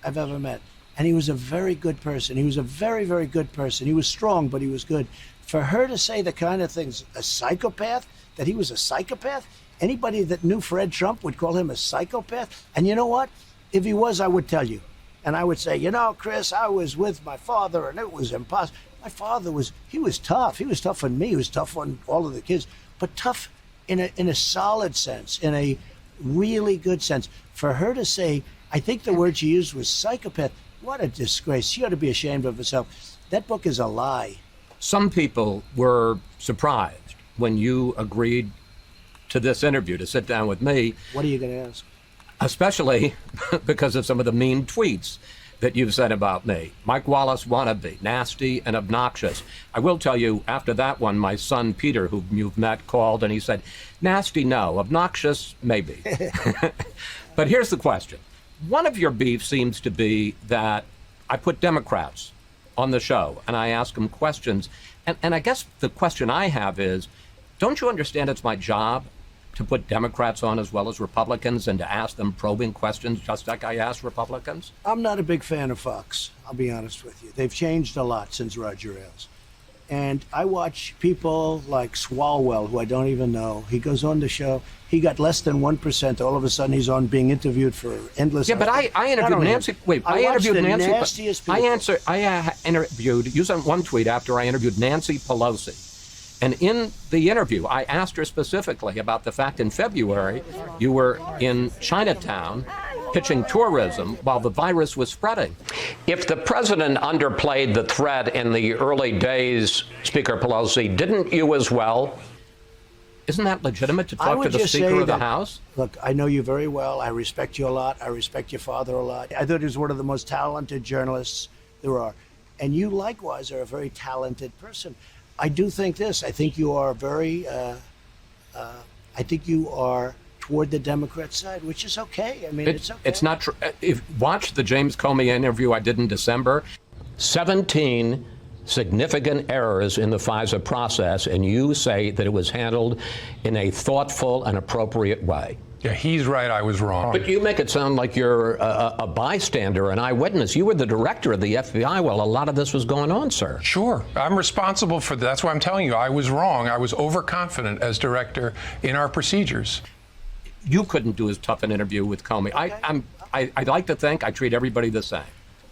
I've ever met. And he was a very good person. He was a very, very good person. He was strong, but he was good. For her to say the kind of things, a psychopath, that he was a psychopath, anybody that knew Fred Trump would call him a psychopath. And you know what? If he was, I would tell you. And I would say, you know, Chris, I was with my father and it was impossible. My father he was tough. He was tough on me. He was tough on all of the kids, but tough in a solid sense, in a really good sense. For her to say, I think the word she used was psychopath. What a disgrace. She ought to be ashamed of herself. That book is a lie. Some people were surprised when you agreed to this interview, to sit down with me. What are you going to ask? Especially because of some of the mean tweets that you've said about me. Mike Wallace wannabe, nasty and obnoxious. I will tell you, after that one, my son Peter, who you've met, called and he said, nasty, no, obnoxious, maybe. But here's the question. One of your beefs seems to be that I put Democrats on the show and I ask them questions. And I guess the question I have is, don't you understand it's my job to put Democrats on as well as Republicans and to ask them probing questions just like I asked Republicans? I'm not a big fan of Fox, I'll be honest with you. They've changed a lot since Roger Ailes. And I watch people like Swalwell, who I don't even know. He goes on the show. He got less than 1%. All of a sudden, he's on being interviewed for endless. Yeah, but I interviewed Nancy. Wait, I interviewed Nancy. Nastiest people. I interviewed. You sent one tweet after I interviewed Nancy Pelosi, and in the interview, I asked her specifically about the fact in February you were in Chinatown pitching tourism while the virus was spreading. If the president underplayed the threat in the early days, Speaker Pelosi, didn't you as well? Isn't that legitimate to talk to the Speaker of the House? Look, I know you very well. I respect you a lot. I respect your father a lot. I thought he was one of the most talented journalists there are. And you likewise are a very talented person. I do think this. I think you are toward the Democrat side, which is okay. I mean, it's okay. It's not true. Watch the James Comey interview I did in December. 17 significant errors in the FISA process, and you say that it was handled in a thoughtful and appropriate way. Yeah, he's right. I was wrong. But you make it sound like you're a bystander, an eyewitness. You were the director of the FBI while a lot of this was going on, sir. Sure. I'm responsible for that. That's why I'm telling you I was wrong. I was overconfident as director in our procedures. You couldn't do as tough an interview with Comey. I'd like to think I treat everybody the same.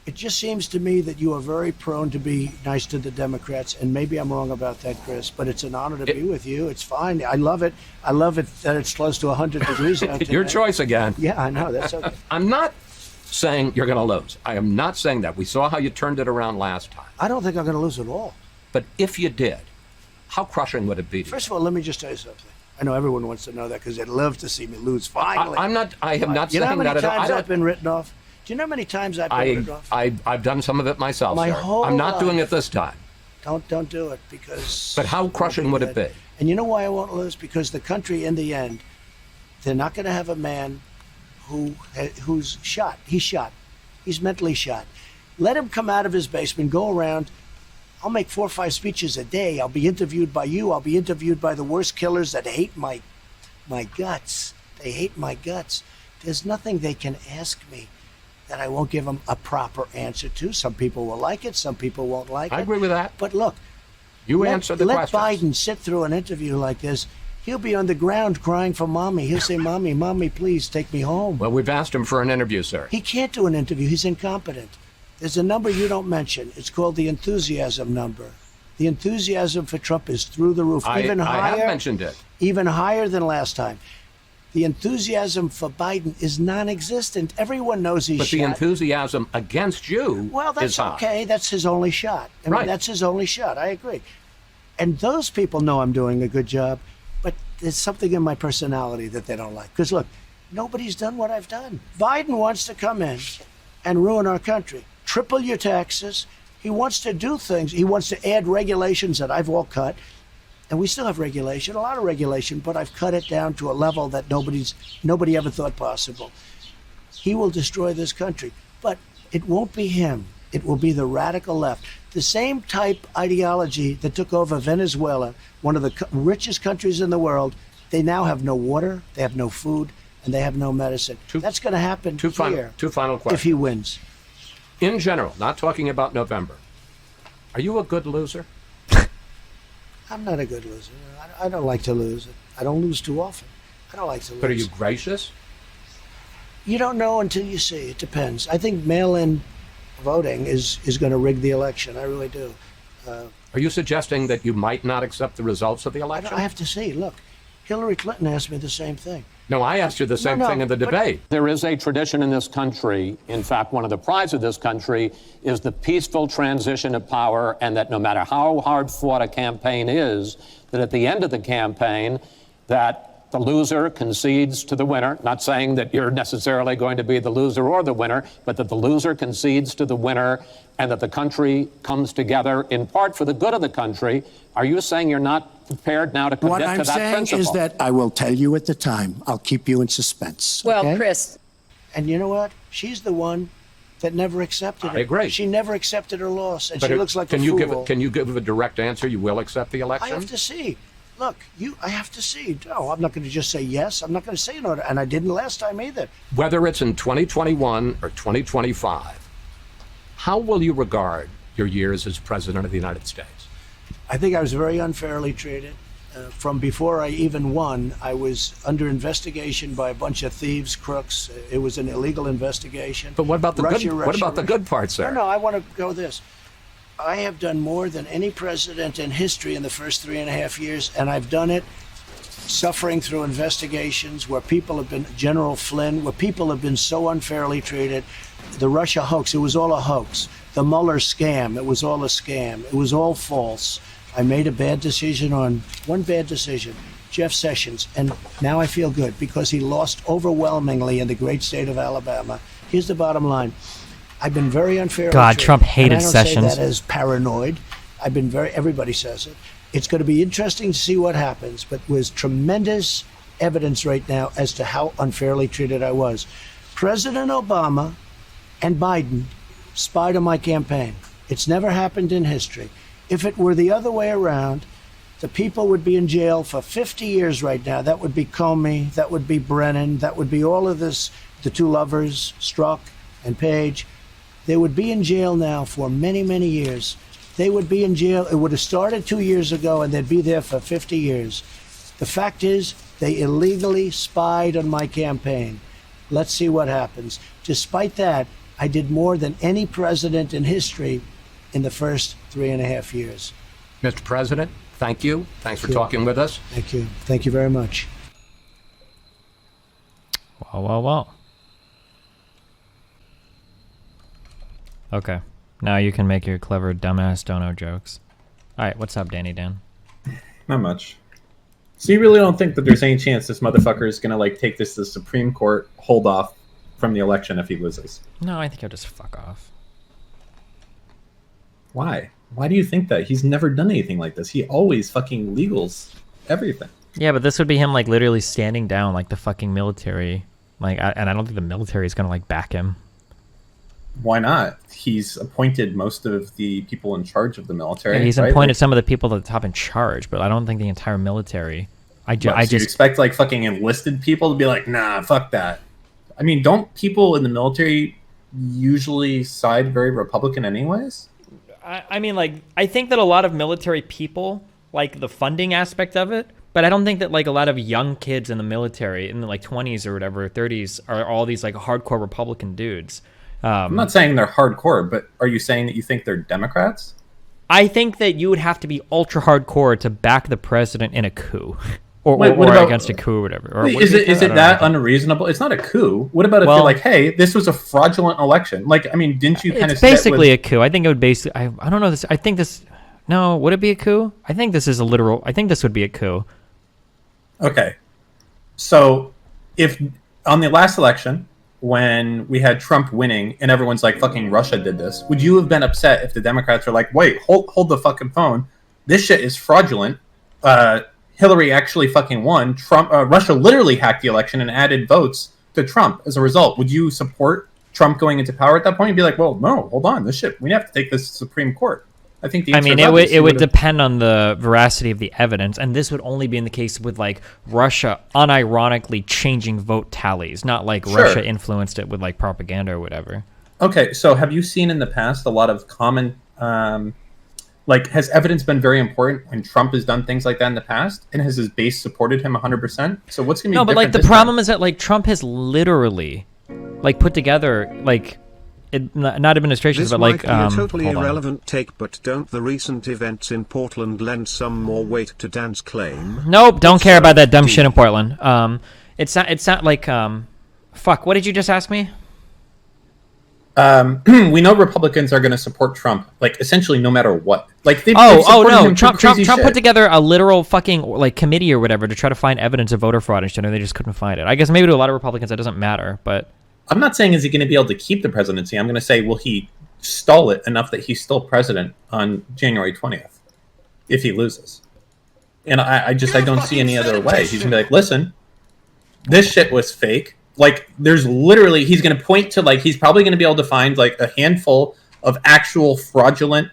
It just seems to me that you are very prone to be nice to the Democrats, and maybe I'm wrong about that, Chris, but it's an honor to be with you. It's fine. I love it. I love it that it's close to 100 degrees out today. Your choice again. Yeah, I know. That's okay. I'm not saying you're going to lose. I am not saying that. We saw how you turned it around last time. I don't think I'm going to lose at all. But if you did, how crushing would it be to you? First of all, let me just tell you something. I know everyone wants to know that because they'd love to see me lose. Finally. I am not saying that at all. You know how many times I've been written off? Do you know how many times I've been written off? I've done some of it myself, My sir. whole I'm not doing life. it this time. Don't do it because. But how crushing would it be? And you know why I won't lose? Because the country, in the end, they're not going to have a man who's shot. He's shot. He's mentally shot. Let him come out of his basement, go around. I'll make 4 or 5 speeches a day. I'll be interviewed by you. I'll be interviewed by the worst killers that hate my guts. They hate my guts. There's nothing they can ask me that I won't give them a proper answer to. Some people will like it. Some people won't like it. I agree with that. But look, answer the let questions. Biden sit through an interview like this. He'll be on the ground crying for mommy. He'll say, mommy, please take me home. Well, we've asked him for an interview, sir. He can't do an interview. He's incompetent. There's a number you don't mention. It's called the enthusiasm number. The enthusiasm for Trump is through the roof. I have mentioned it. Even higher than last time. The enthusiasm for Biden is non-existent. Everyone knows he's shot. But the enthusiasm against you that's is high. okay. That's his only shot. I mean, that's his only shot. I agree. And those people know I'm doing a good job, but there's something in my personality that they don't like. Because look, nobody's done what I've done. Biden wants to come in and ruin our country. Triple your taxes. He wants to do things. He wants to add regulations that I've all cut. And we still have regulation, a lot of regulation, but I've cut it down to a level that nobody ever thought possible. He will destroy this country, but it won't be him. It will be the radical left. The same type ideology that took over Venezuela, one of the richest countries in the world. They now have no water, they have no food, and they have no medicine. That's going to happen Two final questions. If he wins. In general, not talking about November, are you a good loser? I'm not a good loser. I don't like to lose. I don't lose too often. I don't like to lose. But are you gracious? You don't know until you see. It depends. I think mail-in voting is going to rig the election. I really do. Are you suggesting that you might not accept the results of the election? I have to see. Look, Hillary Clinton asked me the same thing. No, I asked you the same thing in the debate. There is a tradition in this country. In fact, one of the prides of this country is the peaceful transition of power, and that no matter how hard fought a campaign is, that at the end of the campaign, that the loser concedes to the winner. Not saying that you're necessarily going to be the loser or the winner, but that the loser concedes to the winner and that the country comes together in part for the good of the country. Are you saying you're not prepared now to commit to that principle? What I'm saying is that I will tell you at the time. I'll keep you in suspense. Well, okay? Chris. And you know what? She's the one that never accepted it. I agree. She never accepted her loss, and she looks like a fool. Can you give a direct answer? You will accept the election? I have to see. look, I have to see. No, I'm not going to just say yes. I'm not going to say no. And I didn't last time either. Whether it's in 2021 or 2025, how will you regard your years as President of the United States? I think I was very unfairly treated. From before I even won, I was under investigation by a bunch of thieves, crooks. It was an illegal investigation. But what about the Russia, good? Russia, What about the good parts, sir? No, I want to go this. I have done more than any president in history in the first 3.5 years, and I've done it suffering through investigations where people have been, General Flynn, where people have been so unfairly treated. The Russia hoax, it was all a hoax. The Mueller scam, it was all a scam. It was all false. I made a bad decision on one bad decision, Jeff Sessions, and now I feel good because he lost overwhelmingly in the great state of Alabama. Here's the bottom line. I've been very unfairly treated. Trump hated and I don't Sessions. say that as paranoid. I've been everybody says it. It's going to be interesting to see what happens, but there's tremendous evidence right now as to how unfairly treated I was. President Obama and Biden spied on my campaign. It's never happened in history. If it were the other way around, the people would be in jail for 50 years right now. That would be Comey, that would be Brennan, that would be all of this, the two lovers, Strzok and Page. They would be in jail now for many, many years. They would be in jail. It would have started 2 years ago, and they'd be there for 50 years. The fact is, they illegally spied on my campaign. Let's see what happens. Despite that, I did more than any president in history in the first 3.5 years. Mr. President, thank you. Thanks for talking with us. Thank you. Thank you very much. Well. Okay. Now you can make your clever dumbass dono jokes. Alright, what's up, Danny Dan? Not much. So you really don't think that there's any chance this motherfucker is gonna like take this to the Supreme Court, hold off from the election if he loses? No, I think he'll just fuck off. Why? Why do you think that? He's never done anything like this. He always fucking legals everything. Yeah, but this would be him like literally standing down like the fucking military. And I don't think the military is gonna like back him. Why not? He's appointed most of the people in charge of the military. Yeah, he's right? appointed some of the people at the top in charge, but I don't think the entire military. I just you expect like fucking enlisted people to be like, nah, fuck that. I mean, don't people in the military usually side very Republican anyways? I mean, like, I think that a lot of military people like the funding aspect of it, but I don't think that like a lot of young kids in the military in the like 20s or whatever, 30s are all these like hardcore Republican dudes. I'm not saying they're hardcore, but are you saying that you think they're Democrats? I think that you would have to be ultra hardcore to back the president in a coup, or against a coup or whatever. Or is it that unreasonable? It's not a coup. What about if you're like, hey, this was a fraudulent election? Like, I mean, didn't you kind of? It's basically a coup. I think it would basically. I don't know this. I think this. No, would it be a coup? I think this is a literal. I think this would be a coup. Okay, so if on the last election, when we had Trump winning and everyone's like, fucking Russia did this, would you have been upset if the Democrats are like, wait, hold the fucking phone, this shit is fraudulent, Hillary actually fucking won, Russia literally hacked the election and added votes to Trump as a result? Would you support Trump going into power at that point? You'd be like, well, no, hold on, this shit, we have to take this to Supreme Court. I think the answer it would depend on the veracity of the evidence, and this would only be in the case with like Russia unironically changing vote tallies, not like Russia influenced it with like propaganda or whatever. Okay, so have you seen in the past a lot of common, like, has evidence been very important when Trump has done things like that in the past, and has his base supported him 100%? So what's gonna be no, but like the this problem time? is that like Trump has literally like put together like. Not administrations, but like This might be a totally irrelevant take, but don't the recent events in Portland lend some more weight to Dan's claim? Nope, don't care about that dumb shit in Portland. It's not like fuck. What did you just ask me? We know Republicans are going to support Trump, like essentially no matter what. Like they've no, him Trump shit. put together a literal fucking like committee or whatever to try to find evidence of voter fraud and shit, and they just couldn't find it. I guess maybe to a lot of Republicans that doesn't matter, but. I'm not saying is he going to be able to keep the presidency. I'm going to say, will he stall it enough that he's still president on January 20th if he loses? And I don't see any other way. He's going to be like, listen, this shit was fake. Like, there's literally, he's going to point to, like, he's probably going to be able to find, like, a handful of actual fraudulent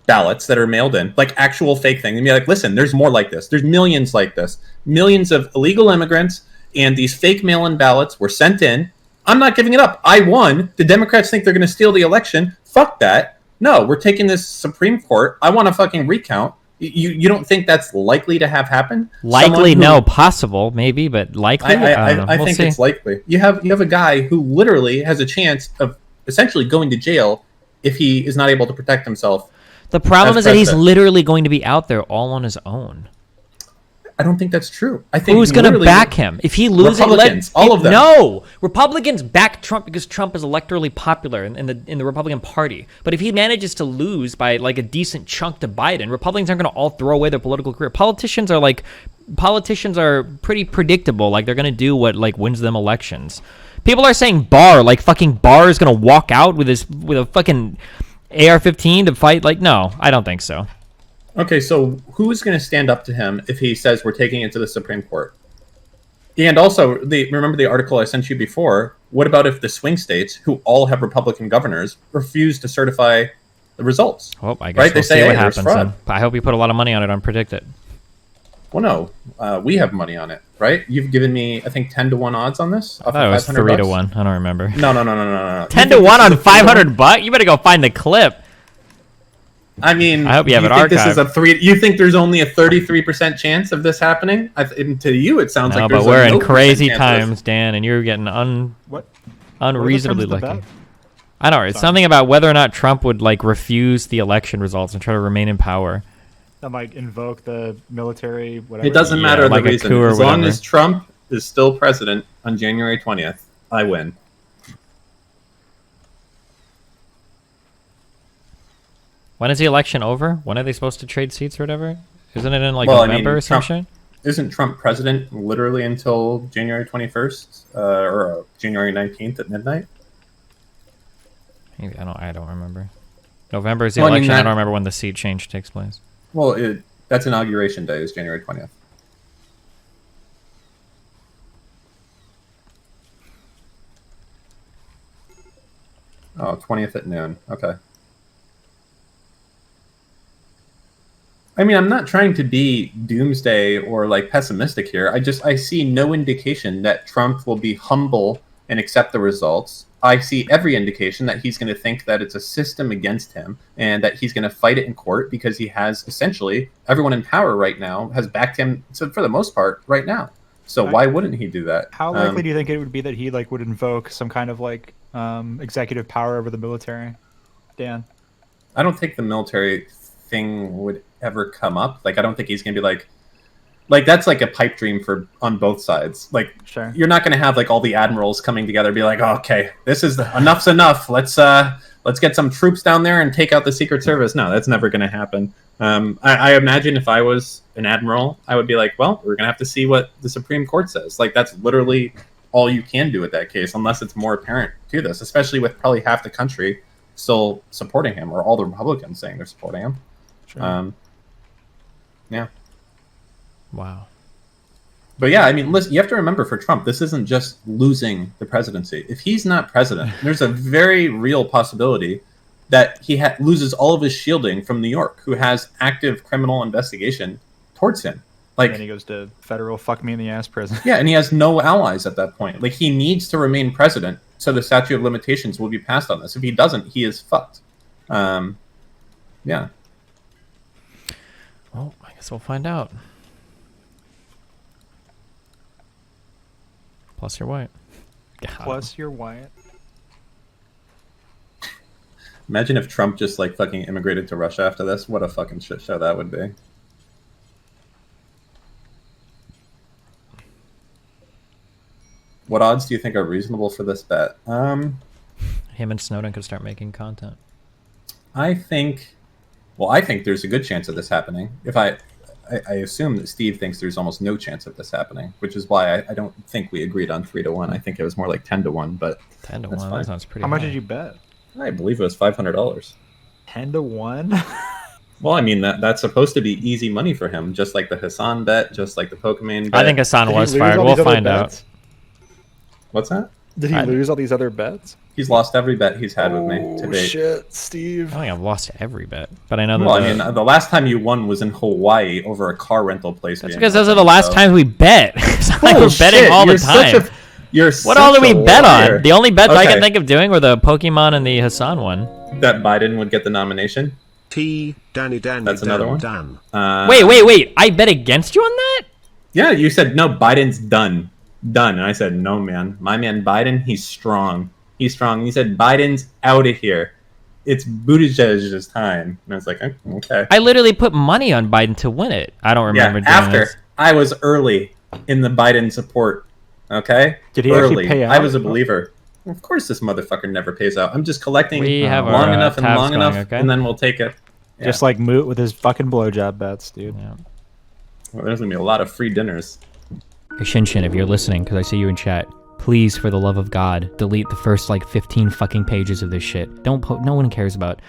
ballots that are mailed in, like actual fake things, and be like, listen, there's more like this. There's millions like this. Millions of illegal immigrants, and these fake mail-in ballots were sent in. I'm not giving it up. I won. The Democrats think they're going to steal the election. Fuck that. No, we're taking this Supreme Court. I want a fucking recount. You don't think that's likely to have happened? Likely, no. Possible, maybe, but likely. I think it's likely. You have a guy who literally has a chance of essentially going to jail if he is not able to protect himself. The problem is that he's literally going to be out there all on his own. I don't think that's true. I think who's going to back him if he loses? Republicans, all of them. No, Republicans back Trump because Trump is electorally popular in the Republican Party. But if he manages to lose by like a decent chunk to Biden, Republicans aren't going to all throw away their political career. Politicians are pretty predictable. Like they're going to do what like wins them elections. People are saying Barr, like fucking Barr is going to walk out with a fucking AR-15 to fight. Like no, I don't think so. Okay, so who is going to stand up to him if he says we're taking it to the Supreme Court? And also, remember the article I sent you before? What about if the swing states, who all have Republican governors, refuse to certify the results? Well, I guess we'll see what happens then. I hope you put a lot of money on it on Predict It. Well, no. We have money on it, right? You've given me, I think, 10-1 odds on this? I thought it was 3-1. I don't remember. No. 10-1 on $500? You better go find the clip. I mean, I hope you have it archived. This is a 3. You think there's only a 33% chance of this happening? To you, it sounds like there's but we're in crazy times, Dan, and you're getting unreasonably lucky. I don't know. It's something about whether or not Trump would like refuse the election results and try to remain in power. That might invoke the military. Whatever. It doesn't matter like the reason. As long as Trump is still president on January 20th, I win. When is the election over? When are they supposed to trade seats or whatever? Isn't it in like November or something? Isn't Trump president literally until January 21st or January 19th at midnight? Maybe, I don't remember. November is the election. I don't remember when the seat change takes place. Well, that's inauguration day is January 20th. Oh, 20th at noon. Okay. I mean, I'm not trying to be doomsday or like pessimistic here. I see no indication that Trump will be humble and accept the results. I see every indication that he's going to think that it's a system against him and that he's going to fight it in court because he has essentially everyone in power right now has backed him for the most part right now. So why wouldn't he do that? How likely do you think it would be that he like would invoke some kind of like executive power over the military, Dan? I don't think the military thing would ever come up. Like, I don't think he's gonna be like that's like a pipe dream for on both sides. Like, sure, you're not gonna have like all the admirals coming together and be like, oh, okay, this is enough's enough. Let's get some troops down there and take out the Secret Service. No, that's never gonna happen. I imagine if I was an admiral, I would be like, well, we're gonna have to see what the Supreme Court says. Like, that's literally all you can do with that case, unless it's more apparent to this, especially with probably half the country still supporting him, or all the Republicans saying they're supporting him. Sure. Yeah. Wow. But yeah, I mean, listen, you have to remember for Trump, this isn't just losing the presidency. If he's not president, there's a very real possibility that he loses all of his shielding from New York, who has active criminal investigation towards him. Like, and he goes to federal fuck me in the ass prison. Yeah, and he has no allies at that point. Like, he needs to remain president, so the statute of limitations will be passed on this. If he doesn't, he is fucked. Yeah. Well, I guess we'll find out. Plus you're white. Plus you're white. Imagine if Trump just like fucking immigrated to Russia after this. What a fucking shit show that would be. What odds do you think are reasonable for this bet? Him and Snowden could start making content. I think there's a good chance of this happening. If I assume that Steve thinks there's almost no chance of this happening, which is why I don't think we agreed on 3-1. I think it was more like 10-1, but 10-1. That sounds pretty. How much did you bet? I believe it was $500. 10-1. Well, I mean that's supposed to be easy money for him, just like the Hassan bet, just like the Pokemon bet. I think Hassan was fired. We'll find out. What's that? Did he lose all these other bets? He's lost every bet he's had with me to date. Shit, Steve. I think I've lost every bet, but I know that. Well, I mean, the last time you won was in Hawaii over a car rental place. That's because those are the last times we bet. It's not like we're betting all the time. What all do we bet on? The only bets I can Okay. think of doing were the Pokemon and the Hassan one. That Biden would get the nomination. Danny. That's another one. Dan. Wait. I bet against you on that? Yeah, you said no. Biden's done. And I said no, man. My man Biden, he's strong. He's strong. And you said Biden's out of here. It's Buttigieg's time. And I was like, okay. I literally put money on Biden to win it. I don't remember doing after this. I was early in the Biden support. Okay? Did he early. actually pay out? I was a believer. Of course this motherfucker never pays out. I'm just collecting We have long our, enough and tabs long going, enough, okay? and then we'll take it. Yeah. Just like Moot with his fucking blowjob bets, dude. Yeah. Well, there's going to be a lot of free dinners. Hey, Shinshin, if you're listening, because I see you in chat, please, for the love of God, delete the first, 15 fucking pages of this shit. No one cares about